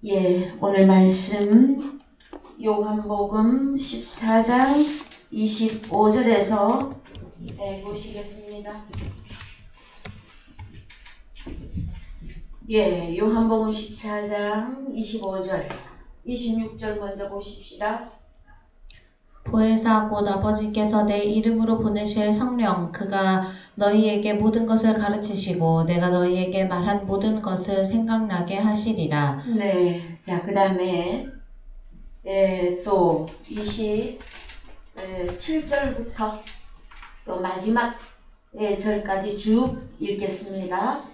예, 오늘 말씀 요한복음 14장 25절에서 보시겠습니다. 예, 요한복음 14장 25절, 26절 먼저 보십시다. 보혜사 곧 아버지께서 내 이름으로 보내실 성령 그가 너희에게 모든 것을 가르치시고 내가 너희에게 말한 모든 것을 생각나게 하시리라. 네, 자, 그 다음에 또 27절부터 또 마지막 절까지 쭉 읽겠습니다.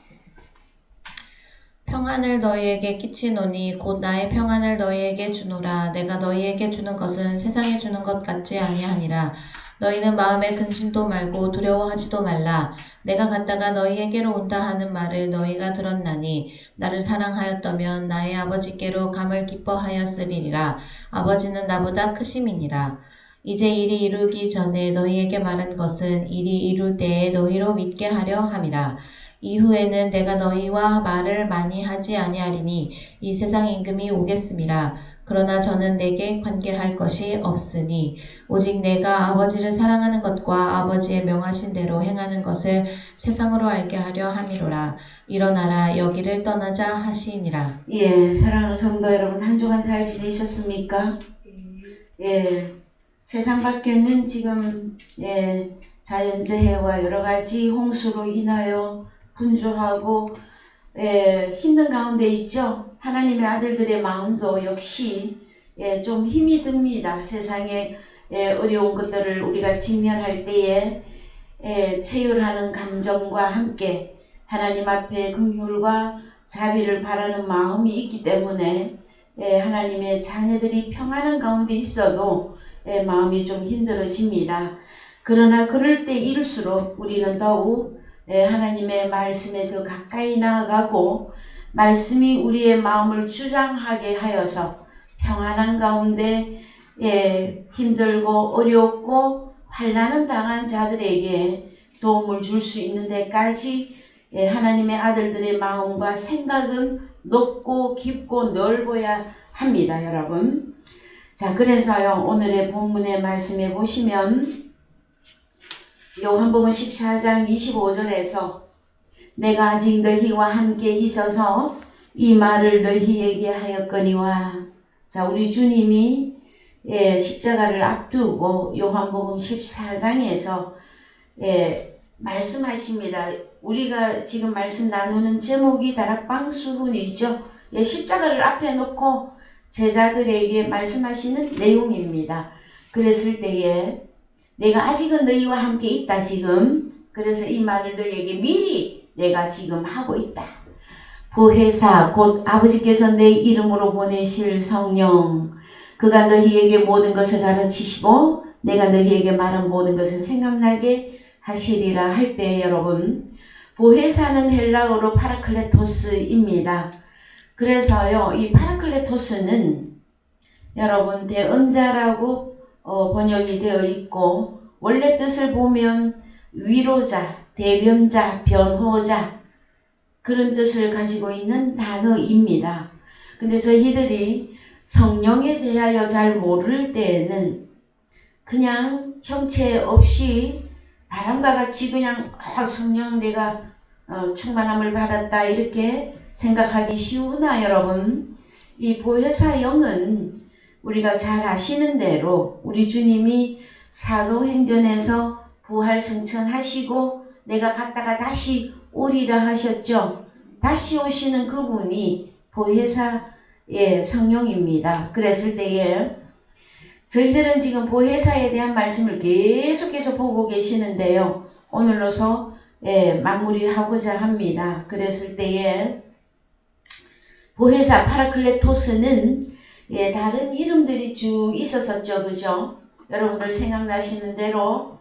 평안을 너희에게 끼치노니 곧 나의 평안을 너희에게 주노라. 내가 너희에게 주는 것은 세상에 주는 것 같지 아니하니라. 너희는 마음에 근심도 말고 두려워하지도 말라. 내가 갔다가 너희에게로 온다 하는 말을 너희가 들었나니 나를 사랑하였다면 나의 아버지께로 감을 기뻐하였으리라. 아버지는 나보다 크심이니라. 이제 일이 이루기 전에 너희에게 말한 것은 일이 이룰 때에 너희로 믿게 하려 함이라. 이후에는 내가 너희와 말을 많이 하지 아니하리니 이 세상 임금이 오겠음이라. 그러나 저는 내게 관계할 것이 없으니 오직 내가 아버지를 사랑하는 것과 아버지의 명하신 대로 행하는 것을 세상으로 알게 하려 함이로라. 일어나라 여기를 떠나자 하시니라. 예, 사랑하는 성도 여러분, 한 주간 잘 지내셨습니까? 예, 세상 밖에는 지금 자연재해와 여러 가지 홍수로 인하여 분주하고 힘든 가운데 있죠. 하나님의 아들들의 마음도 역시 좀 힘이 듭니다. 세상에 어려운 것들을 우리가 직면할 때에 체휼하는 감정과 함께 하나님 앞에 긍휼과 자비를 바라는 마음이 있기 때문에 하나님의 자녀들이 평안한 가운데 있어도 마음이 좀 힘들어집니다. 그러나 그럴 때일수록 우리는 더욱 하나님의 말씀에 더 가까이 나아가고 말씀이 우리의 마음을 주장하게 하여서 평안한 가운데 힘들고 어렵고 환난을 당한 자들에게 도움을 줄 수 있는 데까지 하나님의 아들들의 마음과 생각은 높고 깊고 넓어야 합니다, 여러분. 자, 그래서요, 오늘의 본문의 말씀에 보시면 요한복음 14장 25절에서 내가 아직 너희와 함께 있어서 이 말을 너희에게 하였거니와. 자, 우리 주님이 십자가를 앞두고 요한복음 14장에서 말씀하십니다. 우리가 지금 말씀 나누는 제목이 다락방 수훈이죠. 십자가를 앞에 놓고 제자들에게 말씀하시는 내용입니다. 그랬을 때에 내가 아직은 너희와 함께 있다 지금. 그래서 이 말을 너희에게 미리 내가 지금 하고 있다. 보혜사 곧 아버지께서 내 이름으로 보내실 성령 그가 너희에게 모든 것을 가르치시고 내가 너희에게 말한 모든 것을 생각나게 하시리라 할 때 여러분, 보혜사는 헬라어로 파라클레토스입니다. 그래서요, 이 파라클레토스는 여러분 대언자라고 번역이 되어 있고, 원래 뜻을 보면 위로자, 대변자, 변호자 그런 뜻을 가지고 있는 단어입니다. 근데 저희들이 성령에 대하여 잘 모를 때에는 그냥 형체 없이 바람과 같이 그냥 성령 내가 충만함을 받았다 이렇게 생각하기 쉬우나 여러분, 이 보혜사 영은 우리가 잘 아시는 대로 우리 주님이 사도행전에서 부활 승천하시고 내가 갔다가 다시 오리라 하셨죠. 다시 오시는 그분이 보혜사의 성령입니다. 그랬을 때에 저희들은 지금 보혜사에 대한 말씀을 계속해서 보고 계시는데요. 오늘로서 마무리하고자 합니다. 그랬을 때에 보혜사 파라클레토스는 다른 이름들이 쭉 있었었죠. 그죠? 여러분들 생각나시는 대로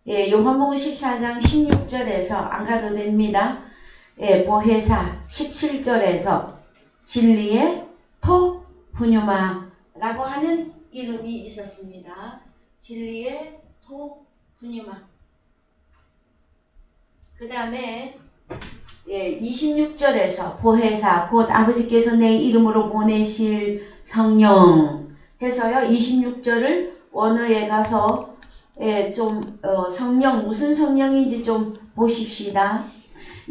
요한복음 14장 16절에서 안 가도 됩니다. 보혜사 17절에서 진리의 토 푸뉴마라고 하는 이름이 있었습니다. 진리의 토 푸뉴마. 그 다음에 예, 26절에서 보혜사 곧 아버지께서 내 이름으로 보내실 성령 해서요. 26절을 원어에 가서 예, 좀 성령 무슨 성령인지 좀 보십시다.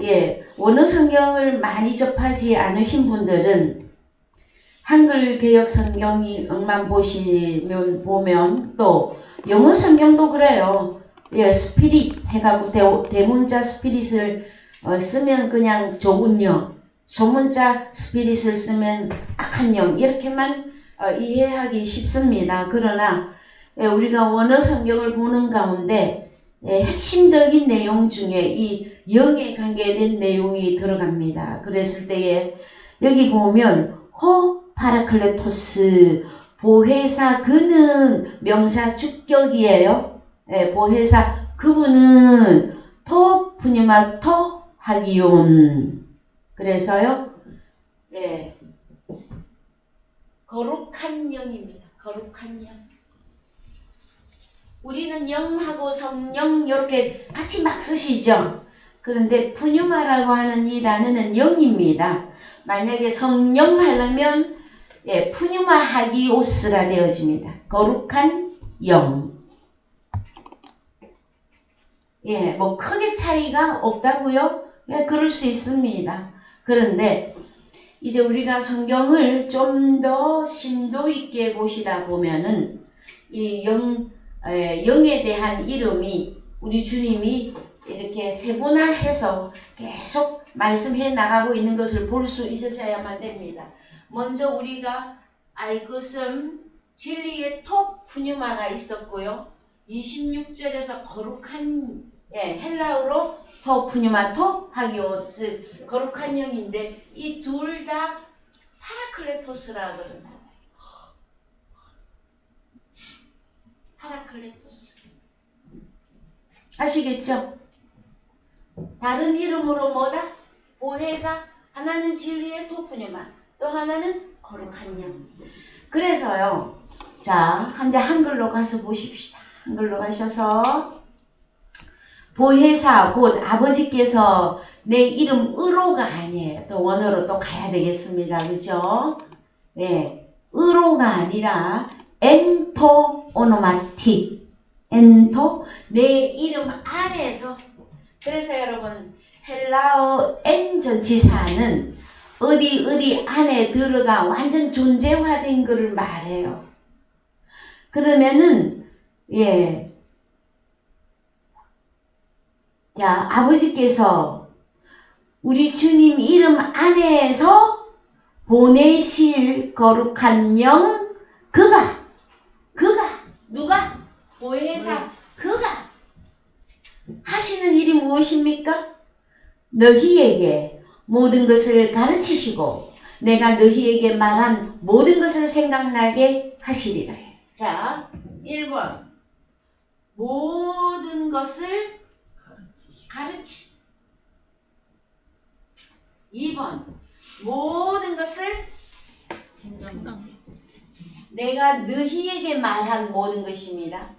예, 원어 성경을 많이 접하지 않으신 분들은 한글 개역 성경만 보면 또 영어 성경도 그래요. 예, 스피릿 해가지고 대문자 스피릿을 쓰면 그냥 좋은 영, 소문자 스피릿을 쓰면 악한 영 이렇게만 이해하기 쉽습니다. 그러나 우리가 원어 성경을 보는 가운데 핵심적인 내용 중에 이 영에 관계된 내용이 들어갑니다. 그랬을 때에 여기 보면 파라클레토스 보혜사 그는 명사 주격이에요. 보혜사 그분은 토푸니마토 하기온. 그래서요, 거룩한 영입니다. 거룩한 영. 우리는 영하고 성령 이렇게 같이 막 쓰시죠. 그런데 푸뉴마라고 하는 이 단어는 영입니다. 만약에 성령 하려면 푸뉴마 하기오스가 되어집니다. 거룩한 영. 뭐 크게 차이가 없다고요? 그럴 수 있습니다. 그런데 이제 우리가 성경을 좀 더 심도 있게 보시다 보면은 이 영에 대한 이름이 우리 주님이 이렇게 세분화해서 계속 말씀해 나가고 있는 것을 볼 수 있으셔야만 됩니다. 먼저 우리가 알 것은 진리의 톱 푸뉴마가 있었고요. 26절에서 거룩한 헬라어로 톱 푸뉴마 톱 하기오스 거룩한 영인데 이 둘 다 파라클레토스라 그러나 파라클레토스 아시겠죠? 다른 이름으로 뭐다? 보혜사 하나는 진리의 토푸뉴마 또 하나는 거룩한 영. 그래서요. 자, 이제 한글로 가서 보십시다. 한글로 가셔서 보혜사 곧 아버지께서 내 이름 의로가 아니에요. 또 원어로 또 가야 되겠습니다. 그죠? 의로가 아니라 엔토 오노마틱. 엔토 내 이름 안에서. 그래서 여러분 헬라어 엔 전치사는 어디 안에 들어가 완전 존재화된 것을 말해요. 그러면은 자, 아버지께서 우리 주님 이름 안에서 보내실 거룩한 영 그가 누가? 보혜사 그가 하시는 일이 무엇입니까? 너희에게 모든 것을 가르치시고 내가 너희에게 말한 모든 것을 생각나게 하시리라. 자, 1번 모든 것을 가르치. 2번 모든 것을 생각나게. 내가 너희에게 말한 모든 것입니다.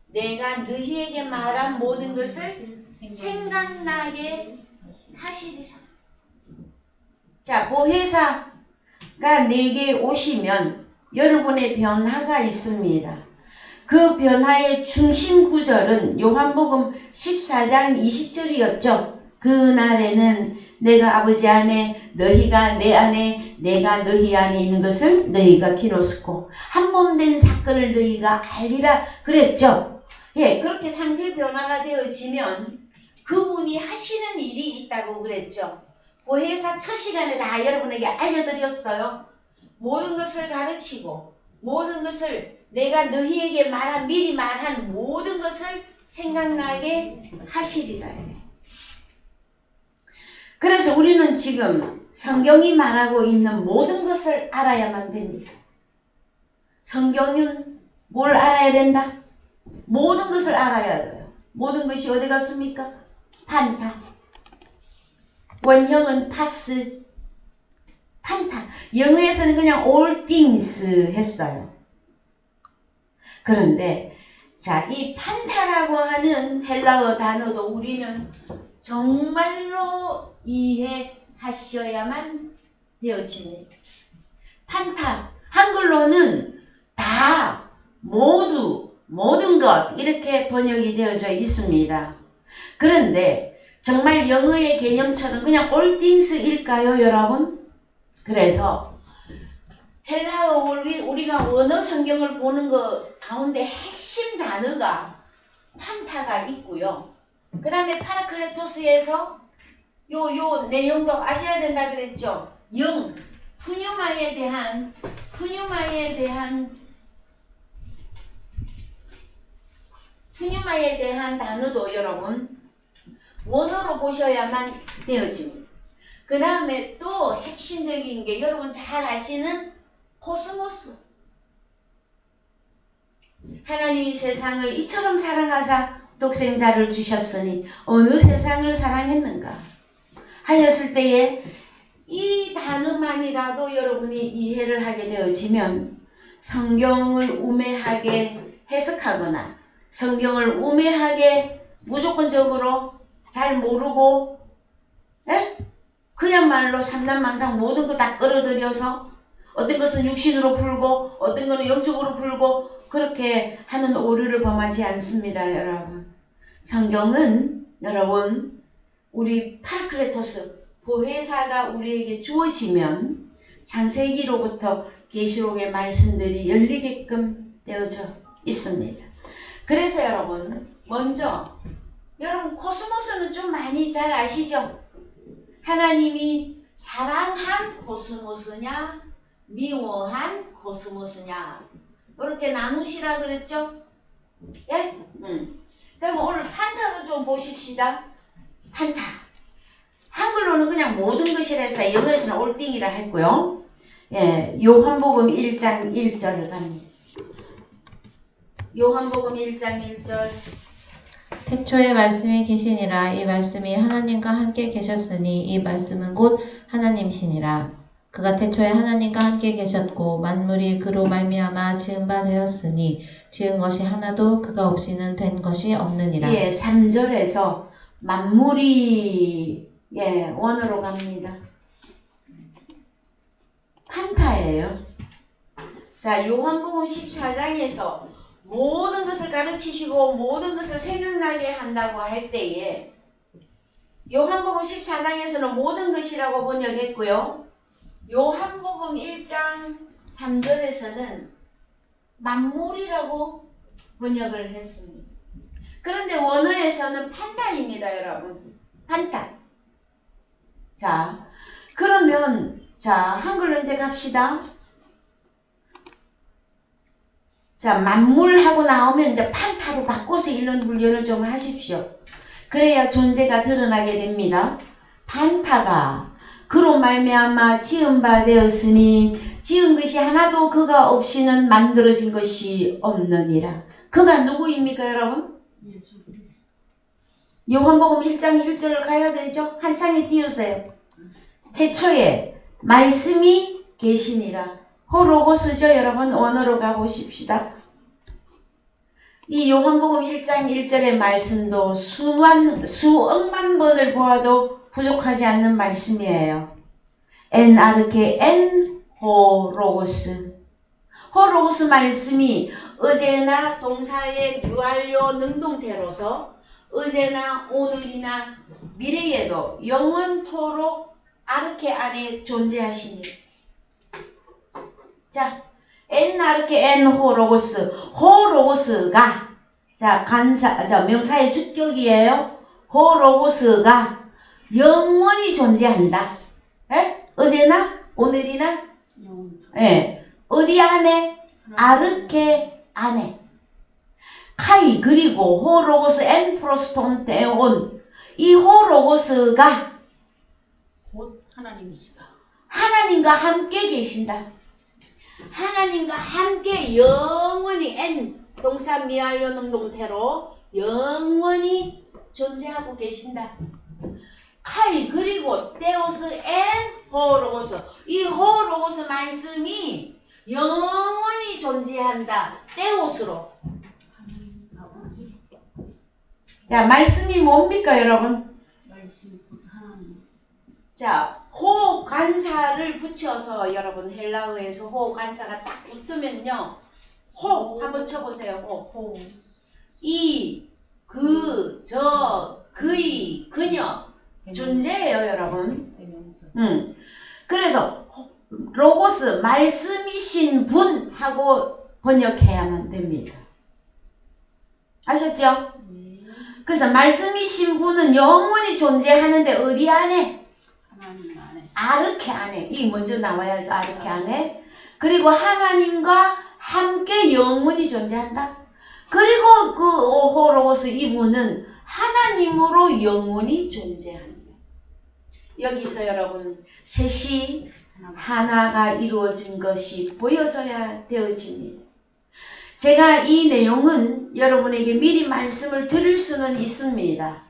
내가 너희에게 말한 모든 것을 생각나게 하시리라. 자, 보혜사가 내게 오시면 여러분의 변화가 있습니다. 그 변화의 중심 구절은 요한복음 14장 20절이었죠. 그날에는 내가 아버지 안에 너희가 내 안에 내가 너희 안에 있는 것을 너희가 기록했고 한 몸 된 사건을 너희가 알리라 그랬죠. 그렇게 상태 변화가 되어지면 그분이 하시는 일이 있다고 그랬죠. 보혜사 첫 시간에 다 여러분에게 알려드렸어요. 모든 것을 가르치고 모든 것을 내가 너희에게 미리 말한 모든 것을 생각나게 하시리라. 그래서 우리는 지금 성경이 말하고 있는 모든 것을 알아야만 됩니다. 성경은 뭘 알아야 된다? 모든 것을 알아야 돼요. 모든 것이 어디 갔습니까? 판타. 원형은 파스. 판타. 영어에서는 그냥 all things 했어요. 그런데 자, 이 판타라고 하는 헬라어 단어도 우리는 정말로 이해하셔야만 되어지네. 판타 한글로는 다 모두 모든 것 이렇게 번역이 되어져 있습니다. 그런데 정말 영어의 개념처럼 그냥 올딩스일까요, 여러분? 그래서 헬라어 우리가 원어 성경을 보는 것 가운데 핵심 단어가 판타가 있고요. 그 다음에 파라클레토스에서 요 내용도 아셔야 된다 그랬죠. 푸뉴마에 대한 단어도 여러분 원어로 보셔야만 되어집니다. 그 다음에 또 핵심적인 게 여러분 잘 아시는 코스모스. 하나님이 세상을 이처럼 사랑하사 독생자를 주셨으니 어느 세상을 사랑했는가 하였을 때에 이 단어만이라도 여러분이 이해를 하게 되어지면 성경을 우매하게 해석하거나 성경을 우매하게 무조건적으로 잘 모르고 그야말로 삼단만상 모든 거 다 끌어들여서 어떤 것은 육신으로 풀고 어떤 것은 영적으로 풀고 그렇게 하는 오류를 범하지 않습니다, 여러분. 성경은 여러분 우리 파라클레토스 보혜사가 우리에게 주어지면 창세기로부터 계시록의 말씀들이 열리게끔 되어져 있습니다. 그래서 여러분 먼저 여러분 코스모스는 좀 많이 잘 아시죠? 하나님이 사랑한 코스모스냐 미워한 코스모스냐 이렇게 나누시라 그랬죠? 예? 그럼 오늘 판타도 좀 보십시다. 판타 한글로는 그냥 모든 것이라 해서 영어에서는 올딩이라 했고요. 예, 요한복음 1장 1절을 갑니다. 요한복음 1장 1절 태초에 말씀이 계시니라. 이 말씀이 하나님과 함께 계셨으니 이 말씀은 곧 하나님이시니라. 그가 태초에 하나님과 함께 계셨고 만물이 그로 말미암아 지은 바 되었으니 지은 것이 하나도 그가 없이는 된 것이 없느니라. 예, 3절에서 만물이 원어로 갑니다. 판타예요. 자, 요한복음 14장에서 모든 것을 가르치시고 모든 것을 생각나게 한다고 할 때에 요한복음 14장에서는 모든 것이라고 번역했고요. 요한복음 1장 3절에서는 만물이라고 번역을 했습니다. 그런데 원어에서는 판타입니다, 여러분. 판타. 자, 그러면 한글로 이제 갑시다. 자, 만물하고 나오면 이제 판타로 바꿔서 읽는 훈련을 좀 하십시오. 그래야 존재가 드러나게 됩니다. 판타가 그로 말미암아 지은 바 되었으니 지은 것이 하나도 그가 없이는 만들어진 것이 없느니라. 그가 누구입니까, 여러분? 예수 그리스도. 요한복음 1장 1절을 가야 되죠? 한 창에 띄우세요. 태초에 말씀이 계시니라. 호로고스죠, 여러분. 원어로 가보십시다. 이 요한복음 1장 1절의 말씀도 수억만 번을 보아도 부족하지 않는 말씀이에요. 엔 아르케 엔 호로고스. 호로고스 말씀이 어제나 동사의 유알요 능동태로서 어제나 오늘이나 미래에도 영원토록 아르케 안에 존재하시니. 자, 엔 아르케 엔 호로고스. 호로고스가 명사의 주격이에요. 호로고스가 영원히 존재한다. 어제나 오늘이나 어디 안에? 아르케 안에. 카이 그리고 호로고스 엔 프로스톤 테온. 이 호로고스가 곧 하나님이시다. 하나님과 함께 계신다. 하나님과 함께 영원히 엔 동사 미완료 능동태로 영원히 존재하고 계신다. 카이 그리고 테오스 엔 호로고스. 이 호로고스 말씀이 영원히 존재한다. 테오스로. 하나님 아버지 자, 말씀이 뭡니까, 여러분? 말씀이 곧 하나님. 자, 호간사를 붙여서 여러분 헬라어에서 호간사가 딱 붙으면요. 호 한번 쳐보세요. 호. 이, 그, 저, 그이, 그녀 존재예요, 여러분. 대명사. 그래서 로고스 말씀이신 분 하고 번역해야만 됩니다. 아셨죠? 네. 그래서 말씀이신 분은 영원히 존재하는데 어디 안에? 하나님 안에. 아르케 안에. 이 먼저 나와야죠. 아르케 안에. 그리고 하나님과 함께 영원히 존재한다. 그리고 그 오호로고스 이분은 하나님으로 영원히 존재한다. 여기서 여러분 셋이 하나가 이루어진 것이 보여져야 되어집니다. 제가 이 내용은 여러분에게 미리 말씀을 드릴 수는 있습니다.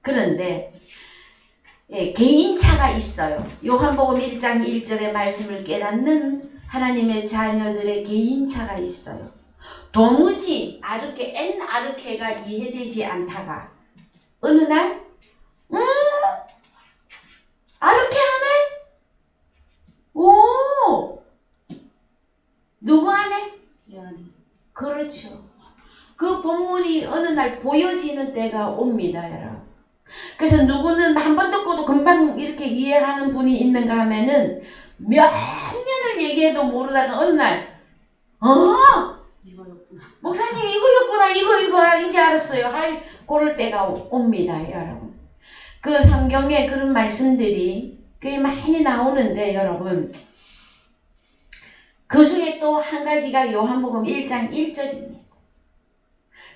그런데 개인차가 있어요. 요한복음 1장 1절의 말씀을 깨닫는 하나님의 자녀들의 개인차가 있어요. 도무지 N 아르케가 이해되지 않다가 어느 날 아르케 하네? 오! 누구 안에? 예언이. 그렇죠. 그 본문이 어느 날 보여지는 때가 옵니다, 여러분. 그래서 누구는 한 번 듣고도 금방 이렇게 이해하는 분이 있는가 하면은 몇 년을 얘기해도 모르다가 어느 날 이거였구나. 목사님 이거였구나 이거 이제 알았어요 할 그럴 때가 옵니다, 여러분. 그 성경에 그런 말씀들이 꽤 많이 나오는데 여러분, 그 중에 또 한 가지가 요한복음 1장 1절입니다.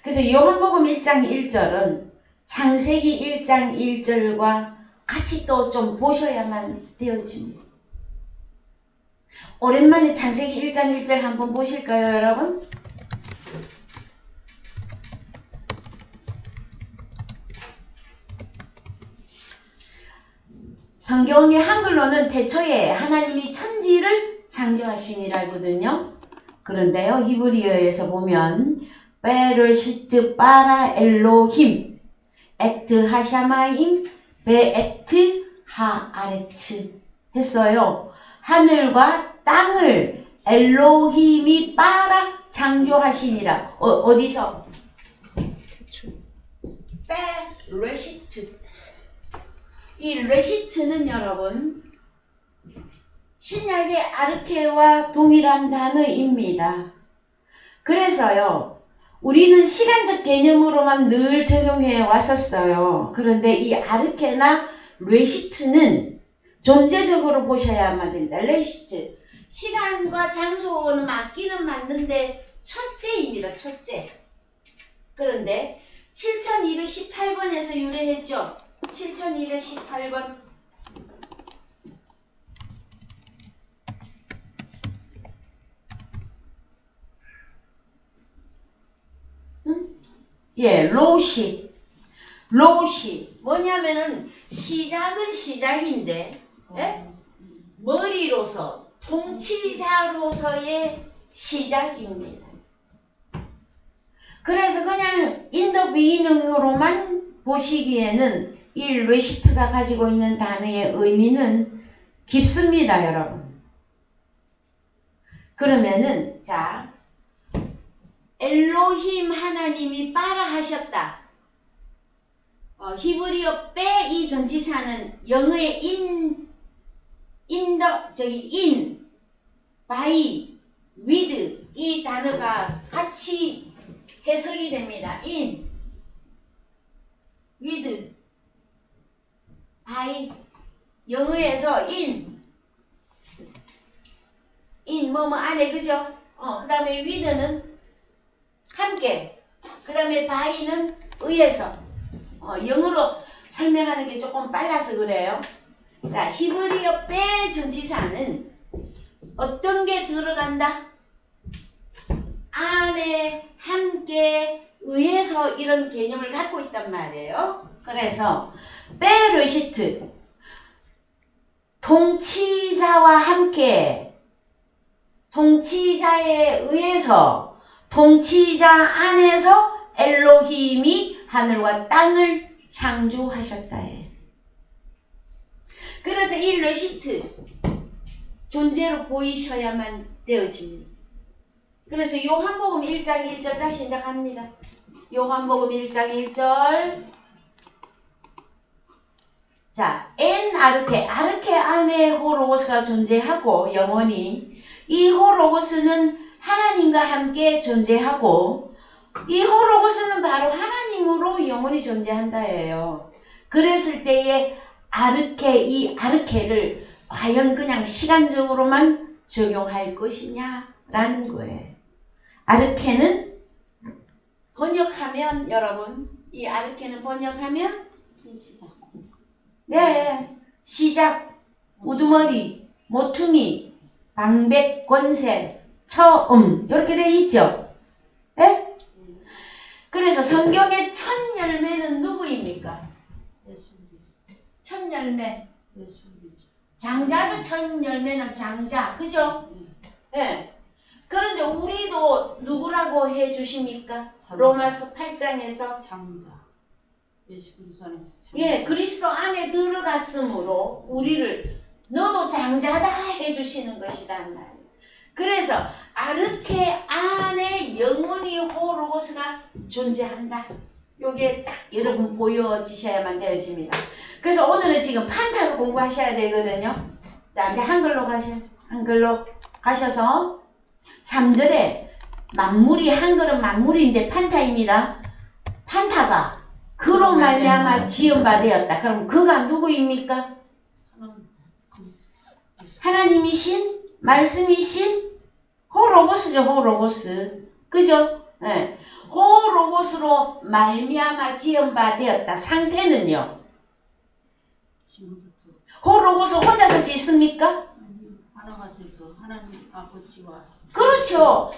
그래서 요한복음 1장 1절은 창세기 1장 1절과 같이 또 좀 보셔야만 되어집니다. 오랜만에 창세기 1장 1절 한번 보실까요, 여러분? 성경의 한글로는 태초에 하나님이 천지를 창조하시니라거든요. 그런데요, 히브리어에서 보면 베르시트 바라 엘로힘 에트 하샤마임 베에트 하아레츠 했어요. 하늘과 땅을 엘로힘이 바라 창조하시니라. 어디서? 베르시트. 이 레시트는 여러분 신약의 아르케와 동일한 단어입니다. 그래서요, 우리는 시간적 개념으로만 늘 적용해 왔었어요. 그런데 이 아르케나 레시트는 존재적으로 보셔야만 됩니다. 레시트, 시간과 장소는 맞기는 맞는데 첫째입니다. 첫째. 그런데 7218번에서 유래했죠. 7218번. 예, 로시. 뭐냐면은 시작은 시작인데, 예? 머리로서, 통치자로서의 시작입니다. 그래서 그냥 인더비잉으로만 보시기에는 이 레시트가 가지고 있는 단어의 의미는 깊습니다, 여러분. 그러면은 자, 엘로힘 하나님이 바라 하셨다. 히브리어 빼 이 전치사는 영어의 by, with 이 단어가 같이 해석이 됩니다. with, by, 영어에서 뭐뭐 안에, 그죠? 그 다음에 with는 함께, 그 다음에 by는 의해서. 영어로 설명하는 게 조금 빨라서 그래요. 자, 히브리어 빼 전치사는 어떤 게 들어간다? 안에, 함께, 의해서 이런 개념을 갖고 있단 말이에요. 그래서 베르시트, 통치자와 함께, 통치자에 의해서, 통치자 안에서 엘로힘이 하늘과 땅을 창조하셨다. 그래서 이 레시트 존재로 보이셔야만 되어집니다. 그래서 요한복음 1장 1절 다시 시작합니다. 요한복음 1장 1절. 자, 아르케 안에 호로고스가 존재하고 영원히 이 호로고스는 하나님과 함께 존재하고 이 호로고스는 바로 하나님으로 영원히 존재한다예요. 그랬을 때에 이 아르케를 과연 그냥 시간적으로만 적용할 것이냐라는 거예요. 아르케는 번역하면 여러분 이 아르케는 번역하면 시작. 네, 시작, 우두머리, 모퉁이, 방백, 권세, 처음 이렇게 돼 있죠. 네? 그래서 성경의 첫 열매는 누구입니까? 예수 그리스도. 첫 열매. 예수 그리스도. 장자죠. 첫 열매는 장자. 그죠? 네. 그런데 우리도 누구라고 해 주십니까? 로마서 8장에서 장자. 예수 그리스도 안에서 장자. 예, 그리스도 안에 들어갔으므로 우리를 너도 장자다 해주시는 것이란 말이에요. 그래서 아르케 안에 영원히 호로고스가 존재한다. 요게 딱 여러분 보여지셔야만 되어집니다. 그래서 오늘은 지금 판타를 공부하셔야 되거든요. 자, 이제 한글로 가셔서 3절에 만물이, 한글은 만물인데 판타입니다. 판타가 그로 말미암아 지은 바 되었다. 그럼 그가 누구입니까? 하나님이신, 말씀이신 호로고스죠. 호로고스. 그죠? 네. 호로고스로 말미암아 지은 바 되었다. 상태는요? 지금부터 호로고스 혼자서 짓습니까? 하나가 돼서 하나님 아버지와 그렇죠.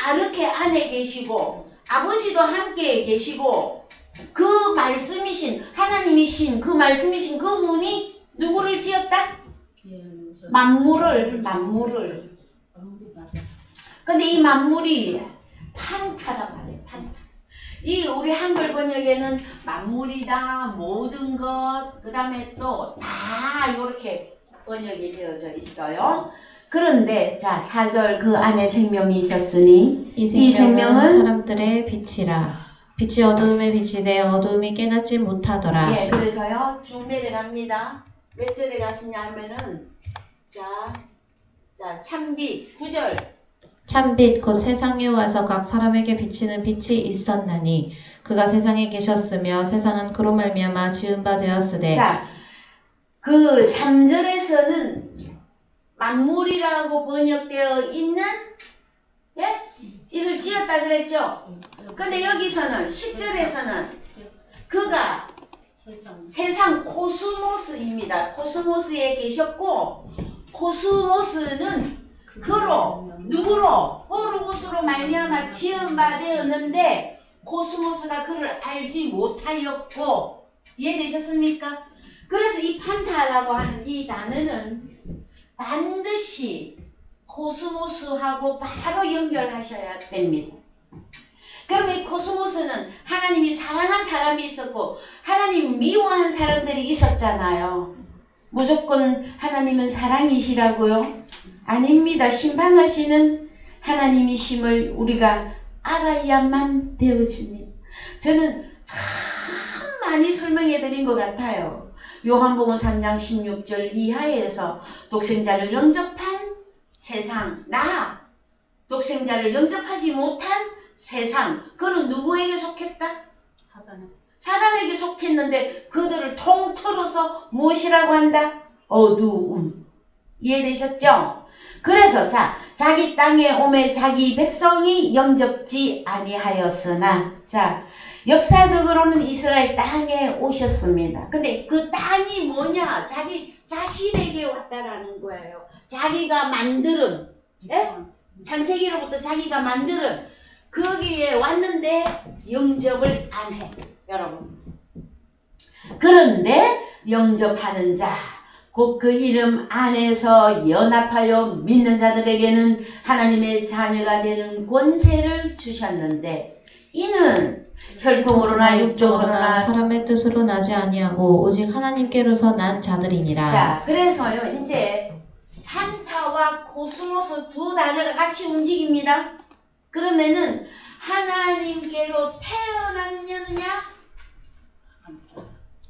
아르케 안에 계시고 아버지도 함께 계시고 그 말씀이신 하나님이신 그 말씀이신 그분이 누구를 지었다? 만물을. 근데 이 만물이 판타다 말이에요. 판타. 이 우리 한글 번역에는 만물이다, 모든 것, 그 다음에 또 다 이렇게 번역이 되어져 있어요. 그런데 자 4절 그 안에 생명이 있었으니 이 생명은 사람들의 빛이라. 빛이 어두움에 비치되 어두움이 깨닫지 못하더라. 예, 그래서요 쭉 내려갑니다. 몇 절에 갔으냐 하면은 자 참빛 9절. 참빛 곧 세상에 와서 각 사람에게 비치는 빛이 있었나니 그가 세상에 계셨으며 세상은 그로 말미암아 지은 바 되었으되. 자, 그 3절에서는 만물이라고 번역되어 있는 예? 이걸 지었다 그랬죠? 근데 여기서는 10절에서는 그가 세상 코스모스입니다. 코스모스에 계셨고 코스모스는 그로 누구로 호로고스로 말미암아 지은 바 되었는데 코스모스가 그를 알지 못하였고 이해되셨습니까? 그래서 이 판타라고 하는 이 단어는 반드시 코스모스하고 바로 연결하셔야 됩니다. 그럼 이 코스모스는 하나님이 사랑한 사람이 있었고 하나님 미워한 사람들이 있었잖아요. 무조건 하나님은 사랑이시라고요? 아닙니다. 심판하시는 하나님이심을 우리가 알아야만 되어집니다. 저는 참 많이 설명해 드린 것 같아요. 요한복음 3장 16절 이하에서 독생자를 영접한 세상, 독생자를 영접하지 못한 세상, 그는 누구에게 속했다? 사단에게 속했는데 그들을 통틀어서 무엇이라고 한다? 어두움. 이해되셨죠? 그래서 자기 땅에 오매 자기 백성이 영접지 아니하였으나 역사적으로는 이스라엘 땅에 오셨습니다. 근데 그 땅이 뭐냐? 자기 자신에게 왔다라는 거예요. 자기가 만드는 창세기로부터 자기가 만드는 거기에 왔는데 영접을 안 해. 여러분. 그런데 영접하는 자, 곧 그 이름 안에서 연합하여 믿는 자들에게는 하나님의 자녀가 되는 권세를 주셨는데 이는 혈통으로나 육적으로나. 사람의 뜻으로 나지 아니하고 오직 하나님께로서 난 자들이니라. 자, 그래서요, 이제 판타와 코스모스 두 단어가 같이 움직입니다. 그러면은 하나님께로 태어났느냐?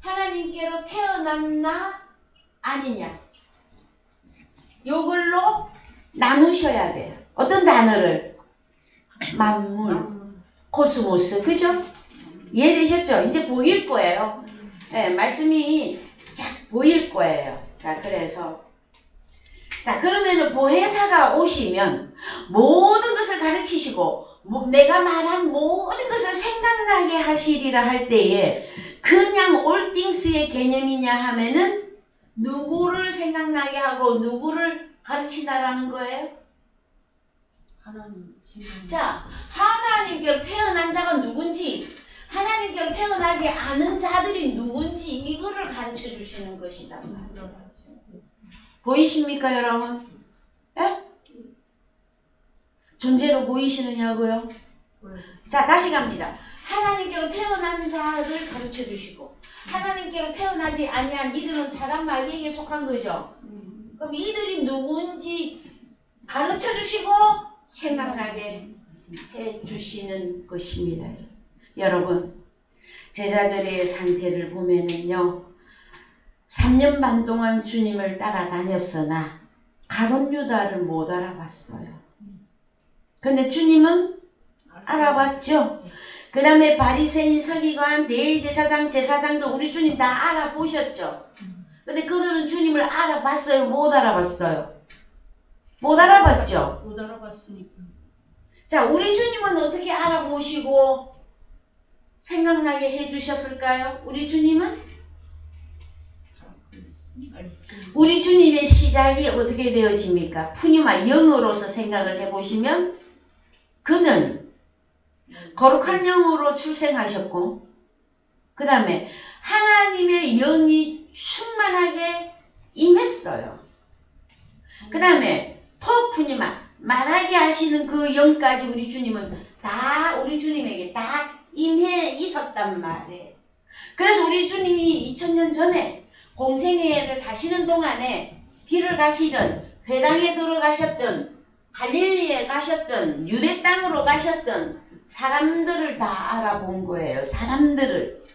하나님께로 태어났나? 아니냐? 요걸로 나누셔야 돼요. 어떤 단어를? 만물, 코스모스, 그죠? 이해되셨죠? 이제 보일 거예요. 네, 말씀이 쫙 보일 거예요. 자, 그래서 자, 그러면은 보혜사가 오시면 모든 것을 가르치시고 내가 말한 모든 것을 생각나게 하시리라 할 때에 그냥 올띵스의 개념이냐 하면은 누구를 생각나게 하고 누구를 가르치나라는 거예요? 하나님 자, 하나님께로 태어난 자가 누군지, 하나님께로 태어나지 않은 자들이 누군지 이거를 가르쳐 주시는 것이다. 보이십니까, 여러분? 예? 존재로 보이시느냐고요? 자, 다시 갑니다. 하나님께로 태어난 자를 가르쳐 주시고 하나님께로 태어나지 아니한 이들은 사람 마귀에게 속한 거죠. 그럼 이들이 누군지 가르쳐 주시고 생각나게 해 주시는 것입니다. 여러분, 제자들의 상태를 보면은요, 3년 반 동안 주님을 따라다녔으나 가룟 유다를 못 알아봤어요. 근데 주님은 알아봤죠. 그 다음에 바리새인, 서기관, 대제사장, 제사장도 우리 주님 다 알아보셨죠. 근데 그들은 주님을 알아봤어요? 못 알아봤어요? 못 알아봤죠. 못 알아봤으니까. 자, 우리 주님은 어떻게 알아보시고 생각나게 해주셨을까요? 우리 주님은? 우리 주님의 시작이 어떻게 되어집니까? 푸뉴마 영으로서 생각을 해보시면 그는 거룩한 영으로 출생하셨고 그 다음에 하나님의 영이 충만하게 임했어요. 그 다음에 토푸뉴마 말하게 하시는 그 영까지 우리 주님은 다 우리 주님에게 다 임해 있었단 말이에요. 그래서 우리 주님이 2000년 전에 공생애를 사시는 동안에 길을 가시든 회당에 들어가셨든 갈릴리에 가셨든 유대 땅으로 가셨든 사람들을 다 알아본 거예요. 사람들을.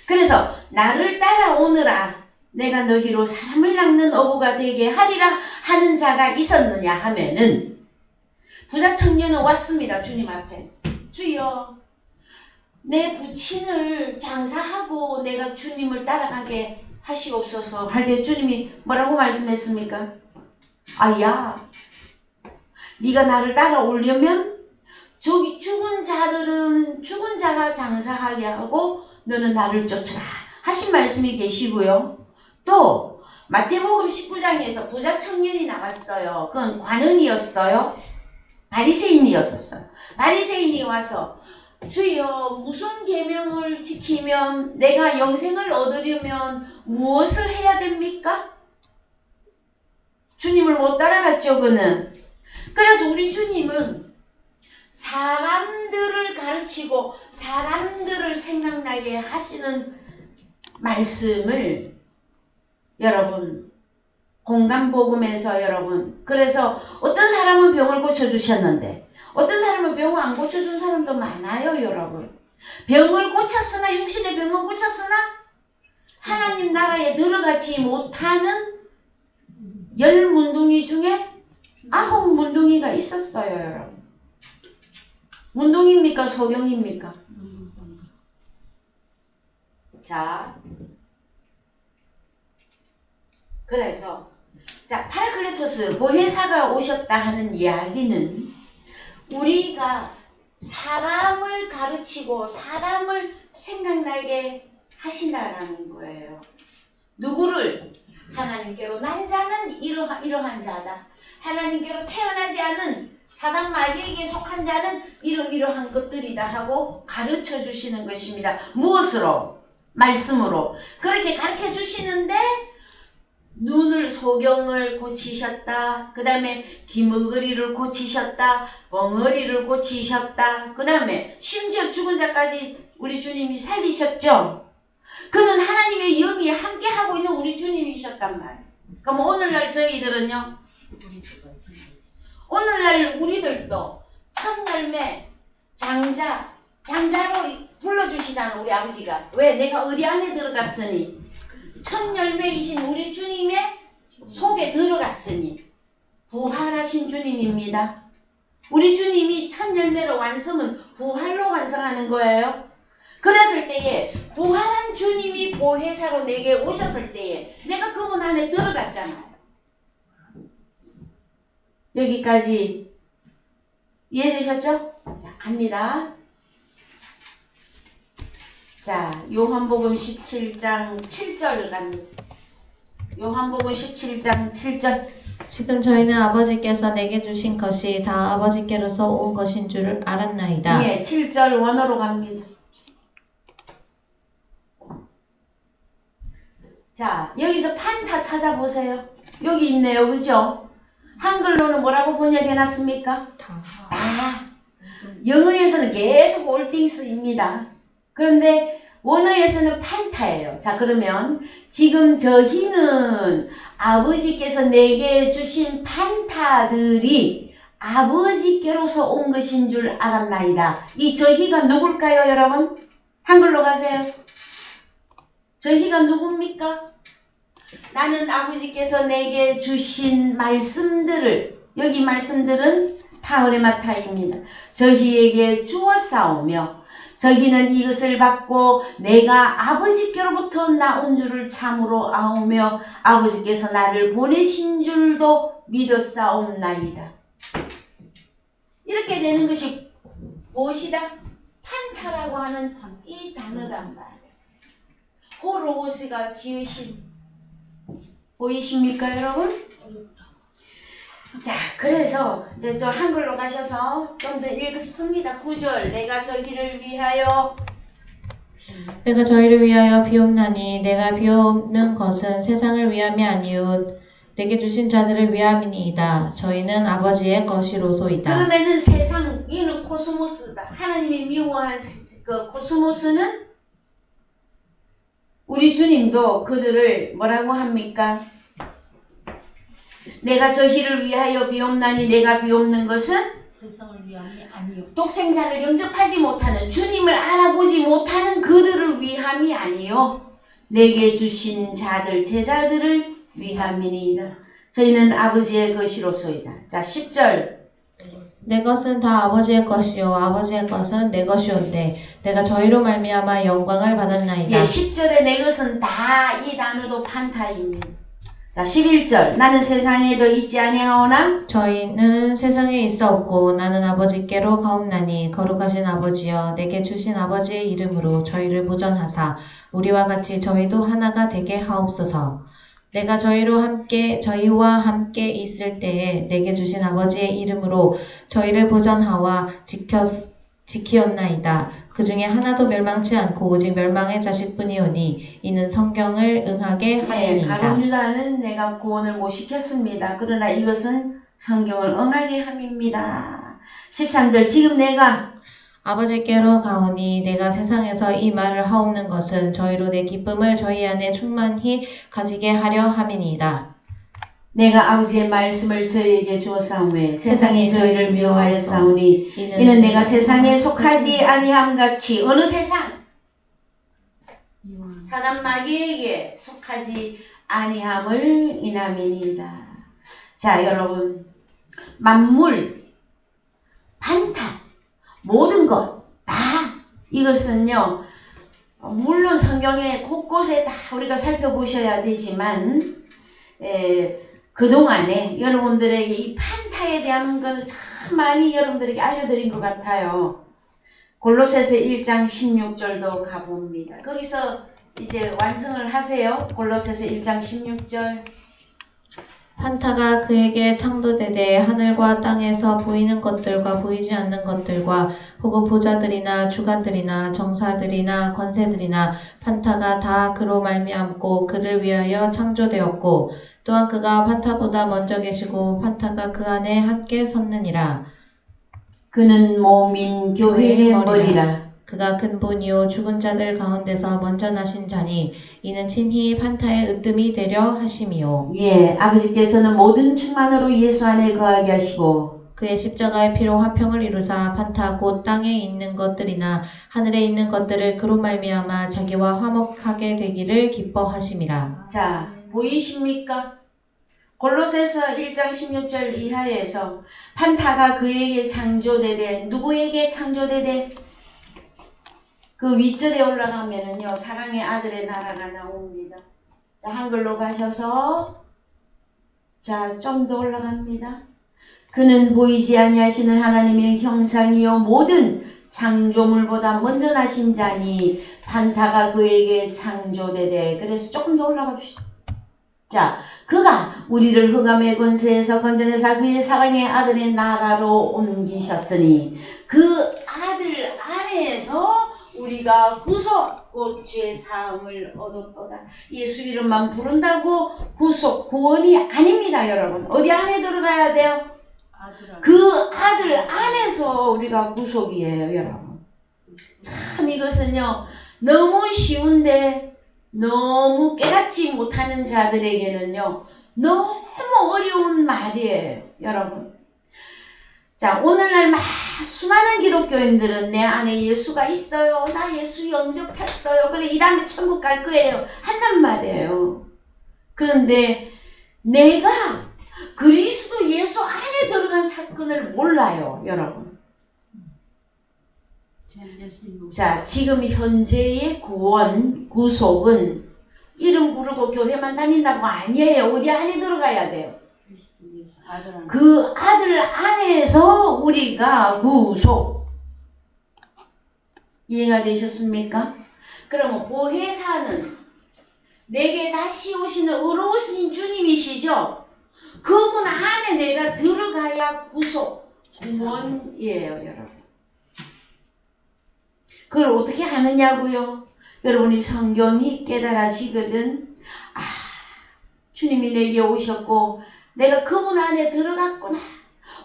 그래서 나를 따라오느라 내가 너희로 사람을 낚는 어부가 되게 하리라 하는 자가 있었느냐 하면은 부자 청년은 왔습니다. 주님 앞에. 주여, 내 부친을 장사하고 내가 주님을 따라가게 하시옵소서 할 때 주님이 뭐라고 말씀했습니까? 아야, 네가 나를 따라오려면 저기 죽은 자들은 죽은 자가 장사하게 하고 너는 나를 쫓으라 하신 말씀이 계시고요. 또 마태복음 19장에서 부자 청년이 나왔어요. 그건 관원이었어요. 바리새인이었었어요. 바리새인이 와서 주여, 무슨 계명을 지키면 내가 영생을 얻으려면 무엇을 해야 됩니까? 주님을 못 따라갔죠, 그는. 그래서 우리 주님은 사람들을 가르치고 사람들을 생각나게 하시는 말씀을 여러분 공간복음에서 여러분, 그래서 어떤 사람은 병을 고쳐주셨는데 어떤 사람은 병을 안 고쳐준 사람도 많아요. 여러분, 병을 고쳤으나 육신의 병은 고쳤으나 하나님 나라에 들어가지 못하는 10문둥이 중에 9문둥이가 있었어요. 여러분, 문둥입니까? 소경입니까? 자, 그래서 자, 파라클레토스 보혜사가 오셨다 하는 이야기는 우리가 사람을 가르치고 사람을 생각나게 하신다라는 거예요. 누구를? 하나님께로 난 자는 이러한 자다. 하나님께로 태어나지 않은 사단 마귀에게 속한 자는 이러한 것들이다 하고 가르쳐 주시는 것입니다. 무엇으로? 말씀으로. 그렇게 가르쳐 주시는데 눈을 소경을 고치셨다. 그 다음에 기머거리를 고치셨다. 벙어리를 고치셨다. 그 다음에 심지어 죽은 자까지 우리 주님이 살리셨죠. 그는 하나님의 영이 함께하고 있는 우리 주님이셨단 말이에요. 그럼 오늘날 저희들은요. 오늘날 우리들도 첫 열매 장자로 불러주시잖아 우리 아버지가. 왜? 내가 어디 안에 들어갔으니 첫 열매이신 우리 주님의 속에 들어갔으니 부활하신 주님입니다. 우리 주님이 첫 열매로 완성은 부활로 완성하는 거예요. 그랬을 때에 부활한 주님이 보혜사로 내게 오셨을 때에 내가 그분 안에 들어갔잖아요. 여기까지 이해되셨죠? 자, 갑니다. 자, 요한복음 17장 7절을 갑니다. 요한복음 17장 7절. 지금 저희는 아버지께서 내게 주신 것이 다 아버지께로서 온 것인 줄 알았나이다. 예, 7절 원어로 갑니다. 자, 여기서 판타 찾아보세요. 여기 있네요. 그죠? 한글로는 뭐라고 번역해놨습니까? 다. 영어에서는 계속 올띵스입니다. 그런데 원어에서는 판타예요. 자, 그러면 지금 저희는 아버지께서 내게 주신 판타들이 아버지께로서 온 것인 줄 알았나이다. 이 저희가 누굴까요, 여러분? 한글로 가세요. 저희가 누굽니까? 나는 아버지께서 내게 주신 말씀들을, 여기 말씀들은 타우레마타입니다. 저희에게 주었사오며 저희는 이것을 받고 내가 아버지께로부터 나온 줄을 참으로 아오며 아버지께서 나를 보내신 줄도 믿었사옵나이다. 이렇게 되는 것이 무엇이다? 판타라고 하는 이 단어단 말이에요. 호로고스가 지으신, 보이십니까 여러분? 자, 그래서 이제 저 한글로 가셔서 좀 더 읽습니다. 9절. 내가 저희를 위하여 내가 저희를 위하여 비옵나니 내가 비옵는 것은 세상을 위함이 아니요 내게 주신 자들을 위함이니이다. 저희는 아버지의 것이로소이다. 그러면은 세상, 이는 코스모스다. 하나님이 미워한 그 코스모스는 우리 주님도 그들을 뭐라고 합니까? 내가 저희를 위하여 비옵나니 내가 비옵는 것은 세상을 위함이 아니요. 독생자를 영접하지 못하는, 주님을 알아보지 못하는 그들을 위함이 아니요 내게 주신 자들, 제자들을 위함이니이다. 저희는 아버지의 것이로소이다. 자, 10절. 내 것은 다 아버지의 것이요 아버지의 것은 내 것이온데 내가 저희로 말미암아 영광을 받았나이다. 예, 10절에 내 것은 다, 이 단어도 판타입니다. 자, 11절. 나는 세상에 더 있지 아니하오나 저희는 세상에 있사옵고 나는 아버지께로 가옵나니 거룩하신 아버지여 내게 주신 아버지의 이름으로 저희를 보전하사 우리와 같이 저희도 하나가 되게 하옵소서. 내가 저희와 함께 있을 때에 내게 주신 아버지의 이름으로 저희를 보전하와 지키었나이다. 그 중에 하나도 멸망치 않고 오직 멸망의 자식뿐이오니 이는 성경을 응하게 함이니이다. 가룟 유다는 내가 구원을 못 시켰습니다. 그러나 이것은 성경을 응하게 함입니다. 13절. 지금 내가 아버지께로 가오니 내가 세상에서 이 말을 하옵는 것은 저희로 내 기쁨을 저희 안에 충만히 가지게 하려 함이니이다. 내가 아버지의 말씀을 저희에게 주었사오매 세상이 세상이 저희를 미워하였사오니 이는 내가 세상에 속하지 아니함 같이. 어느 세상? 사단 마귀에게 속하지 아니함을 인함이니이다. 자, 여러분, 만물, 판타, 모든 것 다 이것은요, 물론 성경에 곳곳에 다 우리가 살펴보셔야 되지만 그동안에 여러분들에게 이 판타에 대한 것을 참 많이 여러분들에게 알려드린 것 같아요. 골로새서 1장 16절도 가봅니다. 거기서 이제 완성을 하세요. 골로새서 1장 16절. 판타가 그에게 창조되되 하늘과 땅에서 보이는 것들과 보이지 않는 것들과 혹은 보좌들이나 주관들이나 정사들이나 권세들이나 판타가 다 그로 말미암고 그를 위하여 창조되었고 또한 그가 판타보다 먼저 계시고 판타가 그 안에 함께 섰느니라. 그는 몸인 교회의 머리라. 그가 근본이요 죽은 자들 가운데서 먼저 나신 자니 이는 친히 판타의 으뜸이 되려 하심이요. 예, 아버지께서는 모든 충만으로 예수 안에 거하게 하시고 그의 십자가의 피로 화평을 이루사 판타 곧 땅에 있는 것들이나 하늘에 있는 것들을 그로 말미암아 자기와 화목하게 되기를 기뻐하심이라. 자, 보이십니까? 골로새서 1장 16절 이하에서 판타가 그에게 창조되되 누구에게 창조되되 그 윗절에 올라가면은요 사랑의 아들의 나라가 나옵니다. 자, 한글로 가셔서 자, 좀 더 올라갑니다. 그는 보이지 아니하시는 하나님의 형상이요 모든 창조물보다 먼저 나신 자니 판타가 그에게 창조되되. 그래서 조금 더 올라가 봅시다. 자, 그가 우리를 흑암의 권세에서 건져내사 그의 사랑의 아들의 나라로 옮기셨으니 그 아들 안에서 우리가 구속 곧 죄 사함을 얻었도다. 예수 이름만 부른다고 구속 구원이 아닙니다, 여러분. 어디 안에 들어가야 돼요? 그 아들 안에서 우리가 구속이에요, 여러분. 참 이것은요 너무 쉬운데 너무 깨닫지 못하는 자들에게는요 너무 어려운 말이에요, 여러분. 자, 오늘날 수많은 기독교인들은 내 안에 예수가 있어요, 나 예수 영접했어요, 그래 이 다음에 천국 갈 거예요 한단 말이에요. 그런데 내가 그리스도 예수 안에 들어간 사건을 몰라요, 여러분. 자, 지금 현재의 구원, 구속은 이름 부르고 교회만 다닌다고 아니에요. 어디 안에 들어가야 돼요? 그 아들 안에서 우리가 구속. 이해가 되셨습니까? 그러면 보혜사는 내게 다시 오시는 의로우신 주님이시죠? 그분 안에 내가 들어가야 구속, 구원이에요, 여러분. 그걸 어떻게 하느냐고요? 여러분이 성경이 깨달아지거든. 아, 주님이 내게 오셨고 내가 그분 안에 들어갔구나.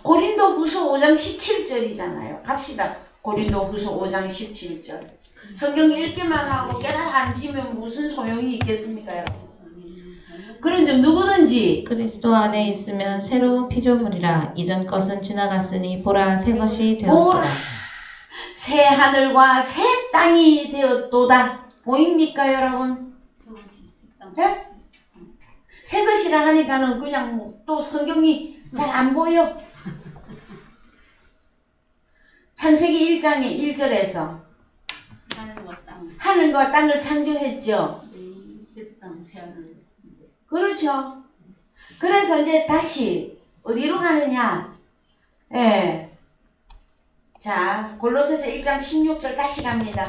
고린도후서 5장 17절이잖아요. 갑시다. 고린도후서 5장 17절. 성경 읽기만 하고 깨달아지면 무슨 소용이 있겠습니까, 여러분? 그런즉 누구든지 그리스도 안에 있으면 새로운 피조물이라. 이전 것은 지나갔으니 보라 새 것이 보라, 되었더라. 새 하늘과 새 땅이 되었도다. 보입니까, 여러분? 네? 새 것이라 하니까는 그냥 또 성경이 잘 안 보여. 창세기 1장의 1절에서 하늘과 땅을 창조했죠. 그렇죠. 그래서 이제 다시 어디로 가느냐? 예. 자, 골로새서 1장 16절 다시 갑니다.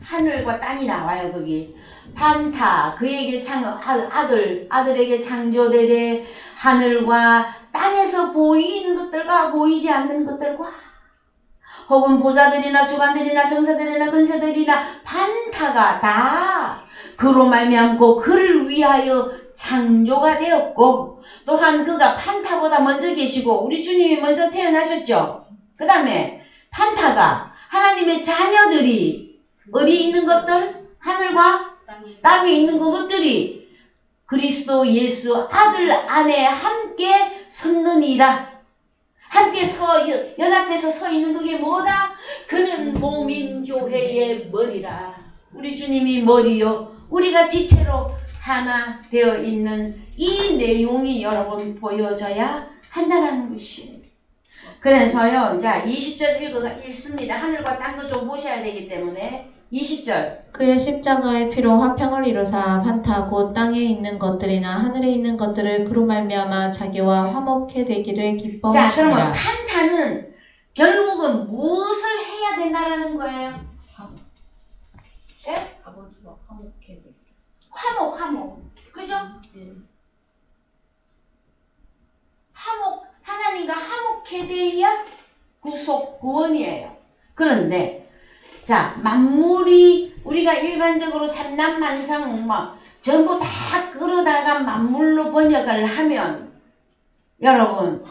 하늘과 땅이 나와요, 거기. 판타, 그에게 아들에게 창조되되 하늘과 땅에서 보이는 것들과 보이지 않는 것들과 혹은 보좌들이나 주관들이나 정사들이나 권세들이나 판타가 다 그로 말미암고 그를 위하여 창조가 되었고 또한 그가 판타보다 먼저 계시고 우리 주님이 먼저 태어나셨죠. 그 다음에 판타가 하나님의 자녀들이 어디 있는 것들? 하늘과 땅에 있는 그것들이 그리스도 예수 아들 안에 함께 섰느니라. 함께 연합해서 서 있는 그게 뭐다? 그는 몸인 교회의 머리라. 우리 주님이 머리요, 우리가 지체로 하나 되어 있는 이 내용이 여러분 보여져야 한다는 것이에요. 그래서요, 자 20절 읽습니다. 하늘과 땅도 좀 보셔야 되기 때문에 20절. 그의 십자가의 피로 화평을 이루사 판타 곧 땅에 있는 것들이나 하늘에 있는 것들을 그로 말미암아 자기와 화목해 되기를 자, 기뻐하시니라. 그러면 판타는 결국은 무엇을 해야 된다라는 거예요? 예? 화목. 그죠? 하나님과 화목해 돼야 구원이에요. 그런데 자, 만물이 우리가 일반적으로 삼남만상 막 전부 다 끌어다가 만물로 번역을 하면 여러분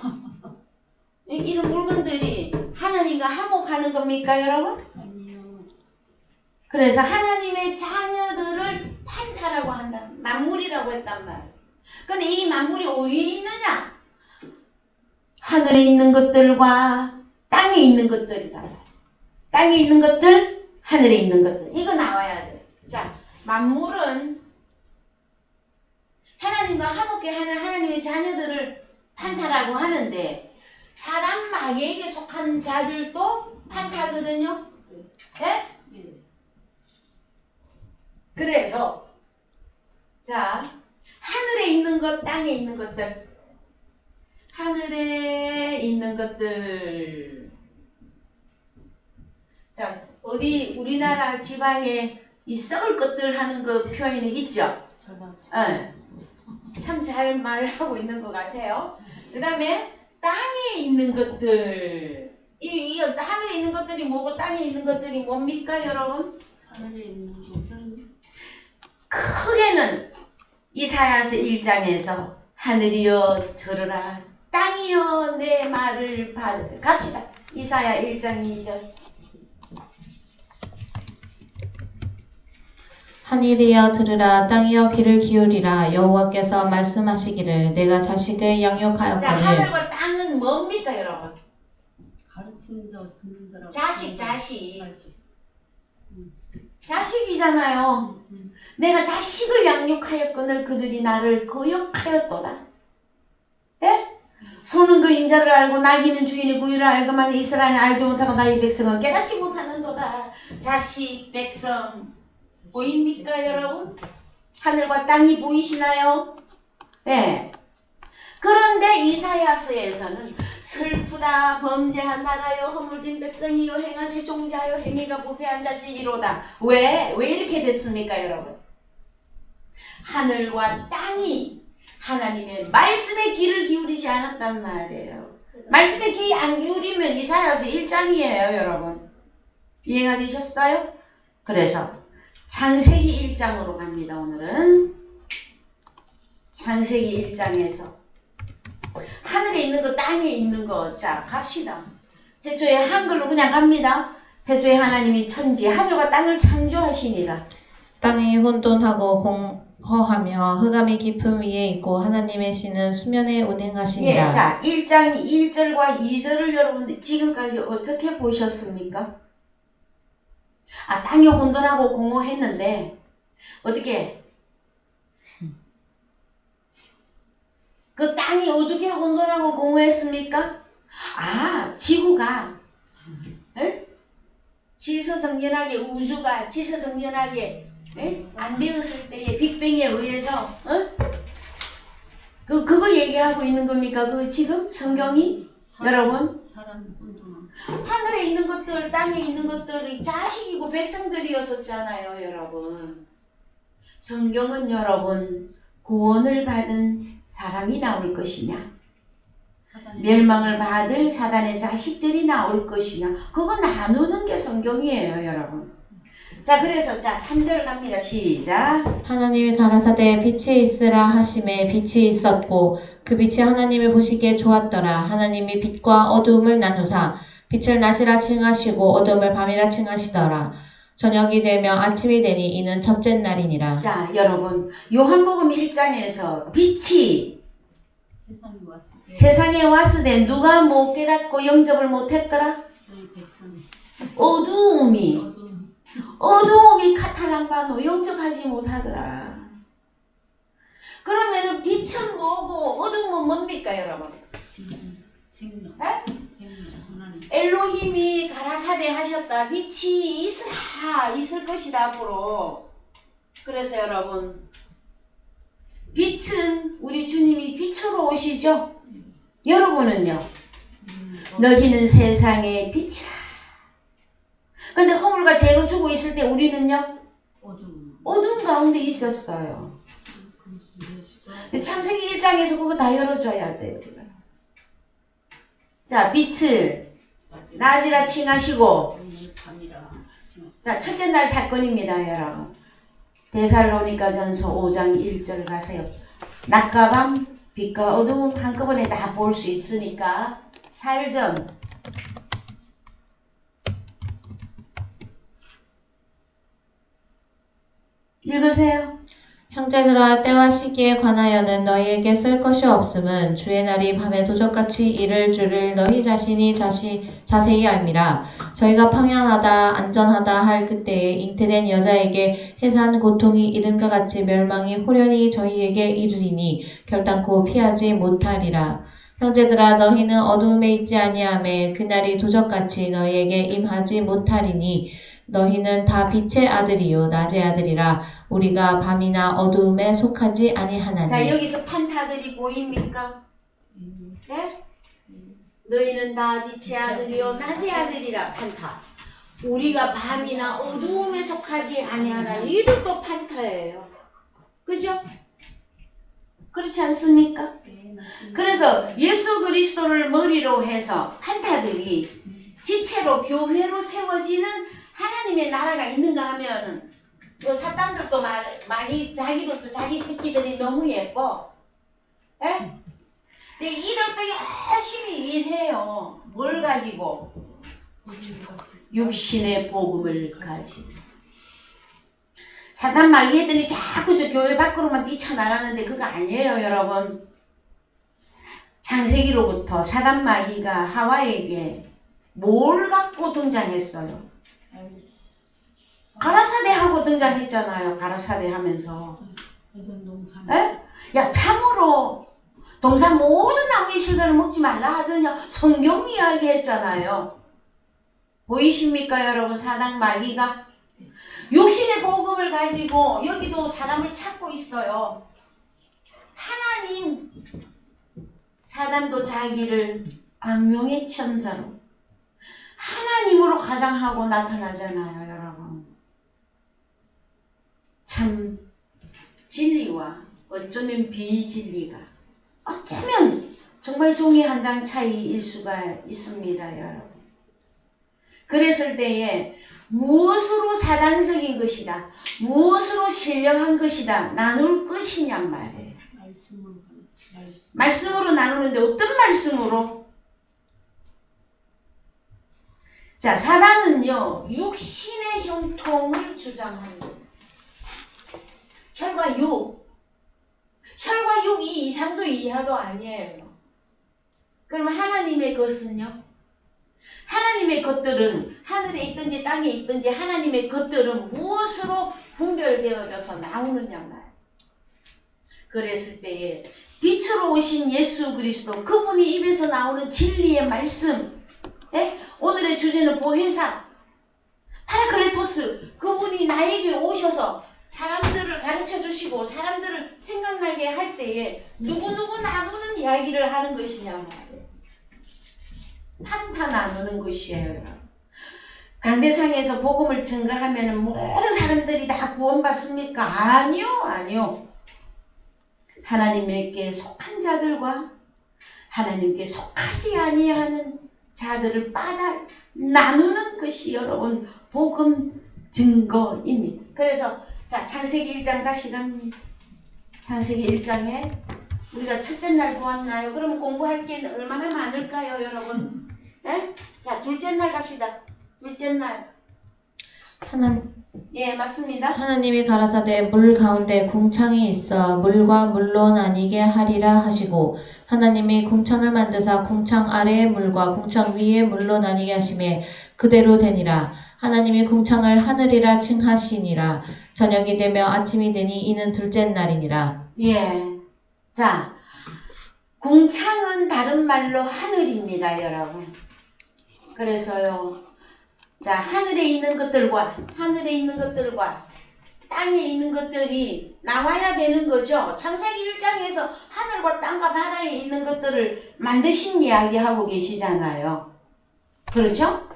이런 물건들이 하나님과 화목하는 겁니까, 여러분? 아니요. 그래서 하나님의 자녀들을 판타라고 한다. 만물이라고 했단 말이에요. 근데 이 만물이 어디에 있느냐? 하늘에 있는 것들과 땅에 있는 것들이다. 땅에 있는 것들, 하늘에 있는 것들. 이거 나와야 돼. 자, 만물은 하나님과 함께 하는 하나님의 자녀들을 판타라고 하는데 사람 마귀에게 속한 자들도 판타거든요. 예? 네. 그래서 자, 하늘에 있는 것, 땅에 있는 것들. 하늘에 있는 것들. 자, 어디 우리나라 지방에 이 썩을 것들 하는 그 표현이 있죠? 저다. 참 잘 말하고 있는 것 같아요. 그 다음에 땅에 있는 것들. 이 하늘에 있는 것들이 뭐고 땅에 있는 것들이 뭡니까, 여러분? 하늘에 있는 것은 크게는 이사야서 1장에서 하늘이여 들으라 땅이여 내 말을 갑시다. 이사야 1장 2절. 하늘이여 들으라 땅이여 귀를 기울이라 여호와께서 말씀하시기를 내가 자식을 자, 양육하였거늘 하늘과 땅은 뭡니까, 여러분? 가르치는 자, 듣는 자라고. 자식. 자식. 자식이잖아요. 내가 자식을 양육하였거늘 그들이 나를 거역하였도다. 예? 소는 그 인자를 알고 나귀는 주인의 구유를 알고만 이스라엘은 알지 못하고 나의 백성은 깨닫지 못하는도다. 자식, 백성 보입니까, 여러분? 하늘과 땅이 보이시나요? 예. 그런데 이사야서에서는 슬프다 범죄한 나라여 허물진 백성이여 행하되 종자여 행위가 부패한 자식이로다. 왜 이렇게 됐습니까, 여러분? 하늘과 땅이 하나님의 말씀에 귀를 기울이지 않았단 말이에요. 말씀에 귀 안 기울이면 이사야서 1장이에요, 여러분. 이해가 되셨어요? 그래서 창세기 1장으로 갑니다. 오늘은 창세기 1장에서 하늘에 있는 거 땅에 있는 거 자 갑시다. 태초에 한글로 그냥 갑니다. 태초에 하나님이 천지 하늘과 땅을 창조하시니라. 땅이 혼돈하고 공허하며 흑암이 깊음 위에 있고 하나님의 신은 수면에 운행하시니라. 예, 자 1장 1절과 2절을 여러분 지금까지 어떻게 보셨습니까? 아, 땅이 혼돈하고 공허했는데 어떻게 그 땅이 어떻게 혼돈하고 공허했습니까? 아, 지구가 질서정연하게 우주가 질서정연하게 안 되었을 때에 빅뱅에 의해서 그거 얘기하고 있는 겁니까? 그 지금 성경이 여러분 사람 혼돈함. 하늘에 있는 것들 땅에 있는 것들이 자식이고 백성들이었었잖아요, 여러분. 성경은 여러분 구원을 받은 사람이 나올 것이냐 멸망을 받을 사단의 자식들이 나올 것이냐 그거 나누는 게 성경이에요, 여러분. 자, 그래서 자 3절 갑니다. 시작. 하나님이 가라사대 빛이 있으라 하심에 빛이 있었고 그 빛이 하나님이 보시기에 좋았더라. 하나님이 빛과 어두움을 나누사 빛을 낮이라 칭하시고 어두움을 밤이라 칭하시더라. 저녁이 되며 아침이 되니 이는 첫째 날이니라. 자, 여러분 요한복음 1장에서 빛이 세상에 왔을 때 세상에 왔을 때 누가 못 깨닫고 영접을 못했더라? 저희 백성이 어두움이 카탈랑바노 영접하지 못하더라. 그러면은 빛은 뭐고 어두움은 뭡니까, 여러분? 생명. 에? 생명. 하나님. 엘로힘이 가라사대 하셨다. 빛이 있을 것이다 앞으로. 그래서 여러분 빛은 우리 주님이 빛으로 오시죠. 여러분은요 너희는 세상의 빛이라. 근데 허물과 죄로 죽어 있을 때 우리는요 어둠 가운데 있었어요. 창세기 1장에서 그거 다 열어줘야 돼요. 자, 빛을 낮이라 칭하시고, 밤이라 칭하시고. 자, 첫째 날 사건입니다, 여러분. 데살로니가전서 5장 1절 가세요. 낮과 밤, 빛과 어두움 한꺼번에 다 볼 수 있으니까 살점. 읽으세요. 형제들아 때와 시기에 관하여는 너희에게 쓸 것이 없음은 주의 날이 밤에 도적같이 이를 줄을 너희 자신이 자세히 알미라. 저희가 평안하다 안전하다 할 그때에 잉태된 여자에게 해산 고통이 이른과 같이 멸망이 호련히 저희에게 이르리니 결단코 피하지 못하리라. 형제들아 너희는 어두움에 있지 아니하매 그날이 도적같이 너희에게 임하지 못하리니 너희는 다 빛의 아들이요 낮의 아들이라. 우리가 밤이나 어두움에 속하지 아니하나니. 자, 여기서 판타들이 보입니까? 네? 너희는 다 빛의 아들이요 낮의 아들이라. 판타. 우리가 밤이나 어두움에 속하지 아니하나니. 이것도 판타예요. 그죠? 그렇지 않습니까? 네, 맞습니다. 그래서 예수 그리스도를 머리로 해서 판타들이 지체로 교회로 세워지는 하나님의 나라가 있는가 하면은 요 사람들도 많이 자기들도 자기 새끼들이 너무 예뻐. 에? 근데 일을 또 열심히 일해요. 뭘 가지고? 육신의 복음을 가지고. 사단 마귀애들이 자꾸 저 교회 밖으로만 뛰쳐나가는데 그거 아니에요, 여러분. 창세기로부터 사단 마귀가 하와에게 뭘 갖고 등장했어요? 가라사대 하고 등장했잖아요. 가라사대 하면서. 이건 너무 잘. 에? 야, 참으로 동산 모든 나무의 실과를 먹지 말라 하더냐. 성경 이야기 했잖아요. 보이십니까, 여러분? 사단 마귀가 육신의 복음을 가지고 여기도 사람을 찾고 있어요. 하나님, 사단도 자기를 악령의 천사로 하나님으로 가장하고 나타나잖아요, 여러분. 참 진리와 어쩌면 비진리가 어쩌면 정말 종이 한 장 차이일 수가 있습니다, 여러분. 그랬을 때에 무엇으로 사단적인 것이다, 무엇으로 신령한 것이다 나눌 것이냔 말이에요. 말씀으로 나누는데 어떤 말씀으로? 자, 사단은요 육신의 형통을 주장합니다. 혈과 육, 혈과 육 이 이상도 이하도 아니에요. 그러면 하나님의 것은요? 하나님의 것들은 하늘에 있든지 땅에 있든지 하나님의 것들은 무엇으로 분별되어져서 나오느냐 말이에요. 그랬을 때에 빛으로 오신 예수 그리스도, 그분이 입에서 나오는 진리의 말씀, 오늘의 주제는 보혜사 파라클레토스, 그분이 나에게 오셔서 사람들을 가르쳐 주시고 사람들을 생각나게 할 때에 누구누구 나누는 이야기를 하는 것이냐 말이에요. 판타 나누는 것이에요. 강대상에서 복음을 증거하면 모든 사람들이 다 구원받습니까? 아니요, 아니요. 하나님께 속한 자들과 하나님께 속하지 아니하는 자들을 받아 나누는 것이 여러분 복음 증거입니다. 그래서 자, 창세기 1장 다시 갑니다. 창세기 1장에 우리가 첫째 날 보았나요? 그러면 공부할 게 얼마나 많을까요, 여러분? 네? 자, 둘째 날 갑시다. 둘째 날. 예, 맞습니다. 하나님이 가라사대 물 가운데 궁창이 있어 물과 물로 나뉘게 하리라 하시고 하나님이 궁창을 만드사 궁창 아래의 물과 궁창 위의 물로 나뉘게 하시매 그대로 되니라. 하나님이 궁창을 하늘이라 칭하시니라. 저녁이 되며 아침이 되니 이는 둘째 날이니라. 예. 자, 궁창은 다른 말로 하늘입니다, 여러분. 그래서요. 자, 하늘에 있는 것들과 땅에 있는 것들이 나와야 되는 거죠. 창세기 1장에서 하늘과 땅과 바다에 있는 것들을 만드신 이야기하고 계시잖아요. 그렇죠?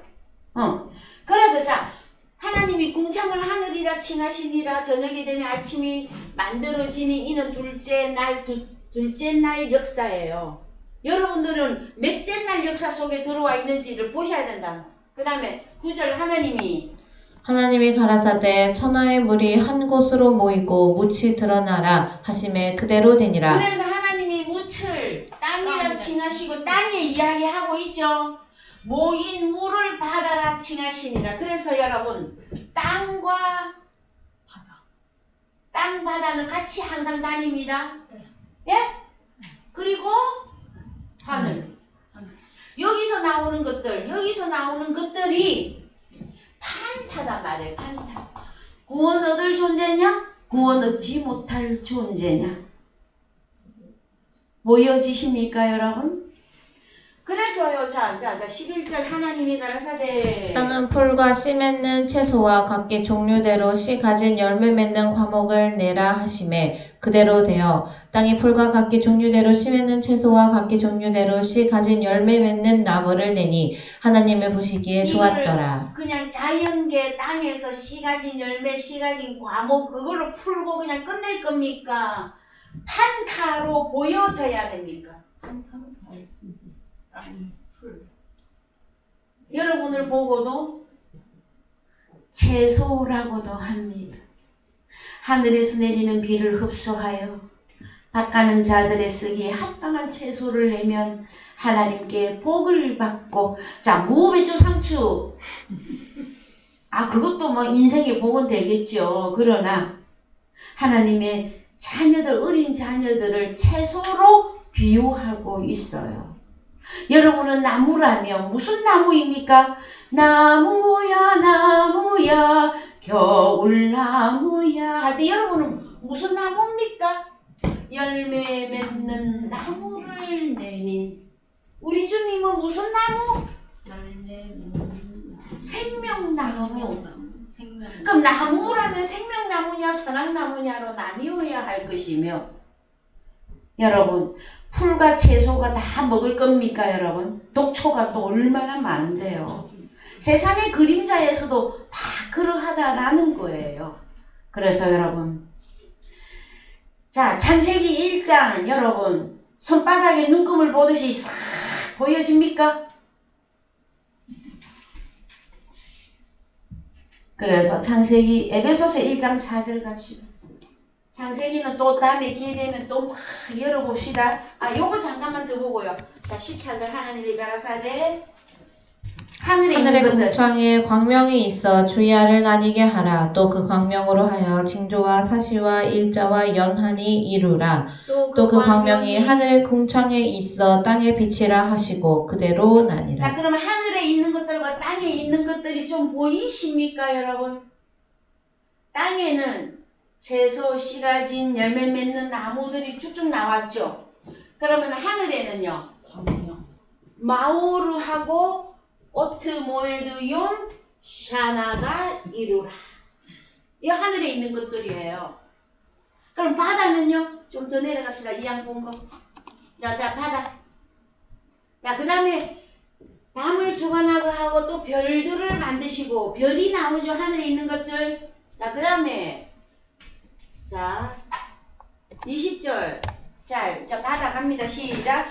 그래서 자, 하나님이 궁창을 하늘이라 칭하시니라. 저녁이 되면 아침이 만들어지니 이는 둘째 날 역사예요. 여러분들은 몇째 날 역사 속에 들어와 있는지를 보셔야 된다. 그 다음에 9절 하나님이 가라사대 천하의 물이 한 곳으로 모이고 묻이 드러나라 하심에 그대로 되니라. 그래서 하나님이 묻을 땅이라 칭하시고 땅에 이야기하고 있죠. 모인 물을 바다라 칭하시니라. 그래서 여러분 땅과 땅 바다는 같이 항상 다닙니다. 예? 그리고 하늘. 여기서 나오는 것들이 판타다 말이에요. 판타. 구원 얻을 존재냐? 구원 얻지 못할 존재냐? 보여지십니까 여러분? 그래서요. 자 11절 하나님이 가라사대 땅은 풀과 씨 맺는 채소와 각기 종류대로 씨 가진 열매 맺는 과목을 내라 하심에 그대로 되어 땅이 풀과 각기 종류대로 씨 맺는 채소와 각기 종류대로 씨 가진 열매 맺는 나무를 내니 하나님의 보시기에 좋았더라. 그냥 자연계 땅에서 씨 가진 열매, 씨 가진 과목 그걸로 풀고 그냥 끝낼 겁니까? 판타로 보여져야 됩니까? 한타로 다 했는지 땅, 풀. 여러분을 보고도 채소라고도 합니다. 하늘에서 내리는 비를 흡수하여 밭가는 자들의 쓰기에 합당한 채소를 내면 하나님께 복을 받고 자 무배추 상추 그것도 뭐 인생의 복은 되겠죠. 그러나 하나님의 자녀들 어린 자녀들을 채소로 비유하고 있어요. 여러분은 나무라면 무슨 나무입니까? 나무야 겨울나무야 할 때 여러분은 무슨 나무입니까? 열매 맺는 나무를 내니 우리 주님은 무슨 나무? 생명나무. 생명. 그럼 나무라면 생명나무냐 선악나무냐로 나뉘어야 할 것이며 여러분 풀과 채소가 다 먹을 겁니까 여러분? 독초가 또 얼마나 많은데요. 세상의 그림자에서도 다 그러하다라는 거예요. 그래서 여러분 자 창세기 1장 여러분 손바닥에 눈금을 보듯이 싹 보여집니까? 그래서 창세기 에베소서 1장 4절 갑시다. 창세기는 또 다음에 기회 되면 또 막 열어봅시다. 요거 잠깐만 더 보고요. 자 14절 하나님이 가라사대 하늘에 하늘의 있는 것들 궁창에 광명이 있어 주야를 나뉘게 하라. 또 그 광명으로 하여 징조와 사시와 일자와 연한이 이루라. 또 그 광명이 하늘의 궁창에 있어 땅에 비치라 하시고 그대로 나니라. 자 그러면 하늘에 있는 것들과 땅에 있는 것들이 좀 보이십니까 여러분? 땅에는 채소, 씨 가진 열매 맺는 나무들이 쭉쭉 나왔죠. 그러면 하늘에는요 광명. 마오르하고 오트 모에드용 샤나가 이루라. 이 하늘에 있는 것들이에요. 그럼 바다는요? 좀 더 내려갑시다. 이양 본 거. 자 바다. 자 그 다음에 밤을 주관하고 하고 또 별들을 만드시고 별이 나오죠. 하늘에 있는 것들. 자 그 다음에 자 20절 자 바다 갑니다. 시작.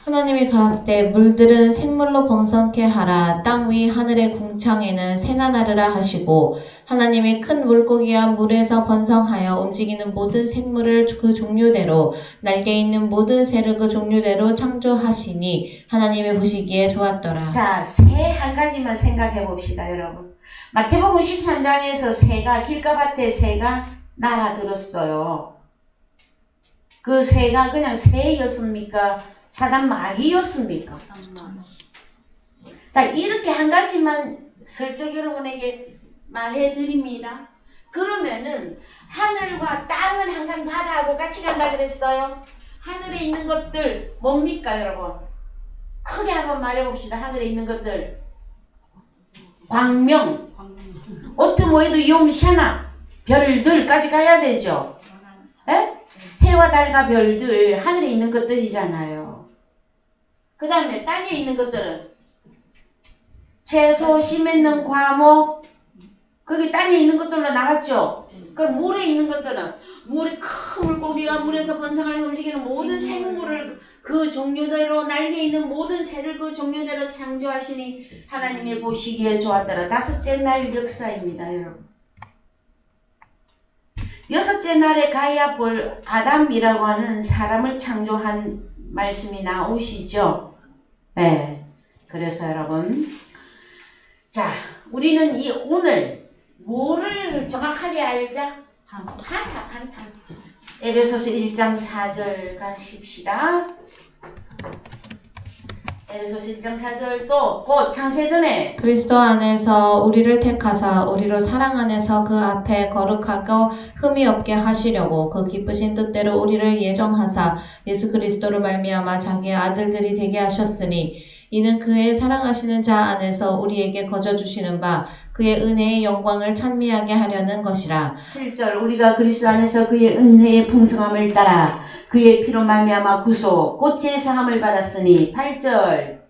하나님이 가라사대 물들은 생물로 번성케 하라. 땅 위 하늘의 궁창에는 새가 나르라 하시고 하나님이 큰 물고기와 물에서 번성하여 움직이는 모든 생물을 그 종류대로 날개 있는 모든 새를 그 종류대로 창조하시니 하나님이 보시기에 좋았더라. 자, 새 한 가지만 생각해 봅시다, 여러분. 마태복음 13장에서 새가 길가밭에 새가 날아들었어요. 그 새가 그냥 새였습니까? 사단 마귀였습니까? 자, 이렇게 한 가지만 슬쩍 여러분에게 말해 드립니다. 그러면은 하늘과 땅은 항상 바다하고 같이 간다 그랬어요. 하늘에 있는 것들 뭡니까, 여러분? 크게 한번 말해 봅시다. 하늘에 있는 것들. 광명, 오트모에도 용샤나, 별들까지 가야 되죠. 에? 해와 달과 별들, 하늘에 있는 것들이잖아요. 그 다음에 땅에 있는 것들은 채소, 씨 맺는 과목, 거기 땅에 있는 것들로 나갔죠. 그럼 물에 있는 것들은 물에 큰 물고기가 물에서 번성하여 움직이는 모든 생물을 그 종류대로 날개 있는 모든 새를 그 종류대로 창조하시니 하나님의 보시기에 좋았더라. 다섯째 날 역사입니다, 여러분. 여섯째 날에 가야 볼 아담이라고 하는 사람을 창조한 말씀이 나오시죠. 네. 그래서 여러분, 자, 우리는 이 오늘 뭐를 정확하게 알자? 판타. 에베소서 1장 4절 가십시다. 에베소서 1장 4절 또 곧 창세전에 그리스도 안에서 우리를 택하사 우리로 사랑 안에서 그 앞에 거룩하고 흠이 없게 하시려고 그 기쁘신 뜻대로 우리를 예정하사 예수 그리스도로 말미암아 자기의 아들들이 되게 하셨으니 이는 그의 사랑하시는 자 안에서 우리에게 거저 주시는 바 그의 은혜의 영광을 찬미하게 하려는 것이라. 7절 우리가 그리스도 안에서 그의 은혜의 풍성함을 따라 그의 피로 말미암아 구속 곧 제사함을 받았으니 8절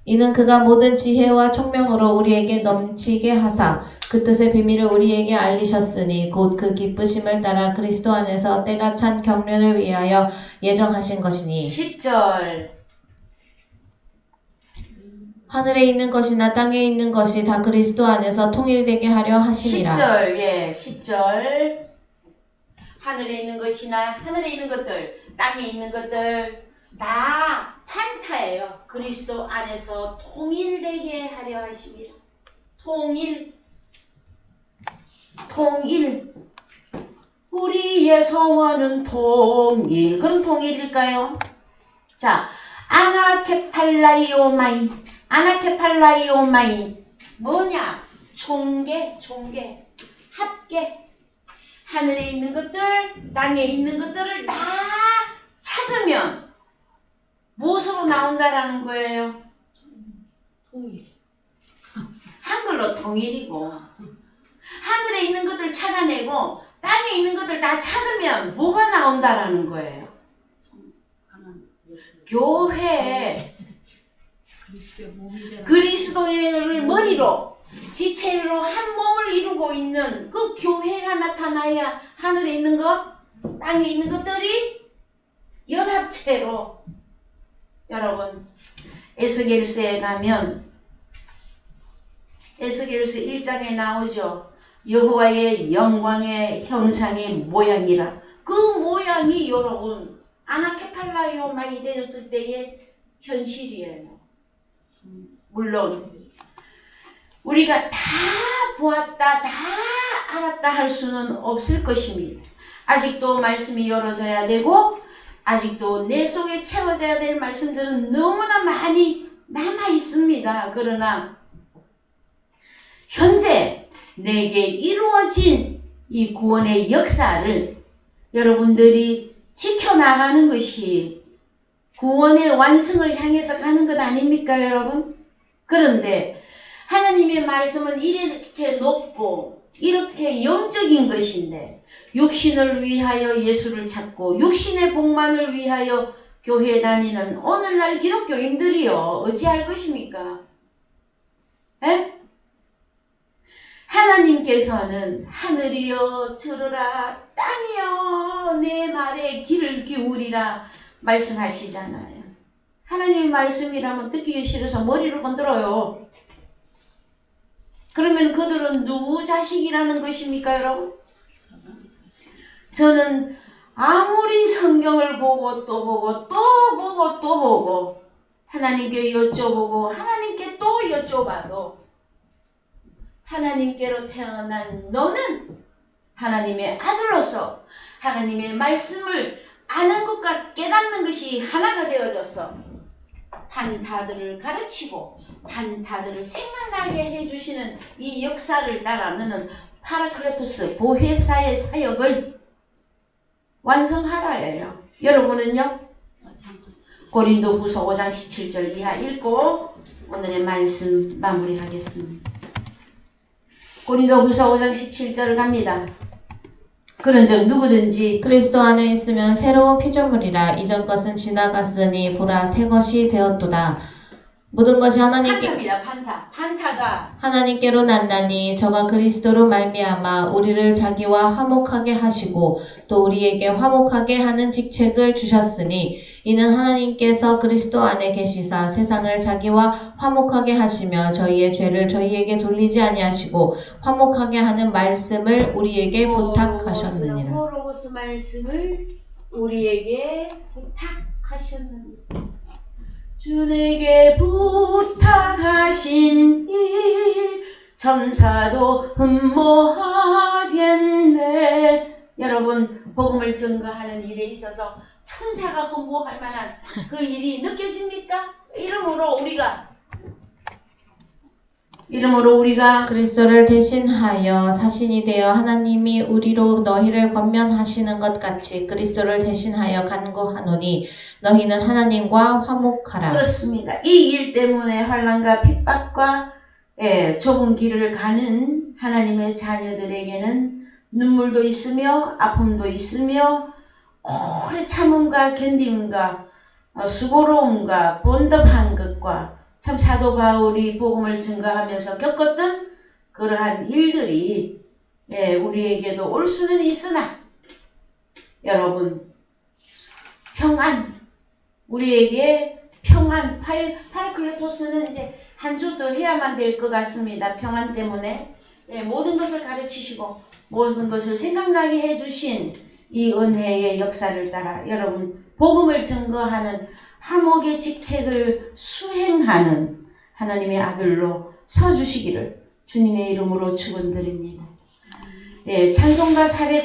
이는 그가 모든 지혜와 총명으로 우리에게 넘치게 하사 그 뜻의 비밀을 우리에게 알리셨으니 곧 그 기쁘심을 따라 그리스도 안에서 때가 찬 경륜을 위하여 예정하신 것이니 10절 하늘에 있는 것이나 땅에 있는 것이 다 그리스도 안에서 통일되게 하려 하심이라. 10절 예 10절 하늘에 있는 것이나 하늘에 있는 것들 땅에 있는 것들 다 판타예요. 그리스도 안에서 통일되게 하려 하심이라. 통일 우리의 소원은 통일. 그런 통일일까요? 자, 아나케팔라이오마이 뭐냐? 총계 합계 하늘에 있는 것들 땅에 있는 것들을 다 찾으면 무엇으로 나온다라는 거예요? 통일. 한글로 통일이고 하늘에 있는 것들 찾아내고 땅에 있는 것들 다 찾으면 뭐가 나온다라는 거예요? 교회 그리스도를 머리로 지체로 한 몸을 이루고 있는 그 교회가 나타나야 하늘에 있는 것 땅에 있는 것들이 연합체로 여러분 에스겔서에 가면 에스겔서 1장에 나오죠. 여호와의 영광의 형상의 모양이라. 그 모양이 여러분 아나케팔라이오마이 되었을 때의 현실이에요. 물론 우리가 다 보았다 다 알았다 할 수는 없을 것입니다. 아직도 말씀이 열어져야 되고 아직도 내 속에 채워져야 될 말씀들은 너무나 많이 남아 있습니다. 그러나 현재 내게 이루어진 이 구원의 역사를 여러분들이 지켜나가는 것이 구원의 완성을 향해서 가는 것 아닙니까, 여러분? 그런데 하나님의 말씀은 이렇게 높고 이렇게 영적인 것인데 육신을 위하여 예수를 찾고 육신의 복만을 위하여 교회 다니는 오늘날 기독교인들이요 어찌할 것입니까? 에? 하나님께서는 하늘이여 들으라 땅이여 내 말에 귀를 기울이라 말씀하시잖아요. 하나님의 말씀이라면 듣기 싫어서 머리를 흔들어요. 그러면 그들은 누구 자식이라는 것입니까, 여러분? 저는 아무리 성경을 보고 또 보고 또 보고 또 보고 하나님께 여쭤보고 하나님께 또 여쭤봐도 하나님께로 태어난 너는 하나님의 아들로서 하나님의 말씀을 아는 것과 깨닫는 것이 하나가 되어져서 판타들을 가르치고 판타들을 생각나게 해주시는 이 역사를 따라 너는 파라클레토스 보혜사의 사역을 완성하라예요. 여러분은요? 고린도후서 5장 17절 이하 읽고 오늘의 말씀 마무리하겠습니다. 고린도후서 5장 17절을 갑니다. 그런즉 누구든지 그리스도 안에 있으면 새로운 피조물이라 이전 것은 지나갔으니 보라 새 것이 되었도다. 모든 것이 판타입니다. 판타가 하나님께로 났나니 저가 그리스도로 말미암아 우리를 자기와 화목하게 하시고 또 우리에게 화목하게 하는 직책을 주셨으니 이는 하나님께서 그리스도 안에 계시사 세상을 자기와 화목하게 하시며 저희의 죄를 저희에게 돌리지 아니하시고 화목하게 하는 말씀을 우리에게 부탁하셨느니라. 호로고스 말씀을 우리에게 부탁하셨느니라. 주에게 부탁하신 일 천사도 흠모하겠네. 여러분, 복음을 증거하는 일에 있어서 천사가 흠모할 만한 그 일이 느껴집니까? 이름으로 우리가 그리스도를 대신하여 사신이 되어 하나님이 우리로 너희를 권면하시는 것 같이 그리스도를 대신하여 간구하노니 너희는 하나님과 화목하라. 그렇습니다. 이 일 때문에 환난과 핍박과 좁은 길을 가는 하나님의 자녀들에게는 눈물도 있으며 아픔도 있으며 오래 참음과 견딤과 수고로움과 본답한 것과 참 사도 바울이 복음을 증거하면서 겪었던 그러한 일들이 우리에게도 올 수는 있으나 여러분 평안 우리에게 평안 파라클레토스는 이제 한 주 더 해야만 될 것 같습니다. 평안 때문에 모든 것을 가르치시고 모든 것을 생각나게 해주신 이 은혜의 역사를 따라 여러분 복음을 증거하는 화목의 직책을 수행하는 하나님의 아들로 서주시기를 주님의 이름으로 축원드립니다. 찬송가 400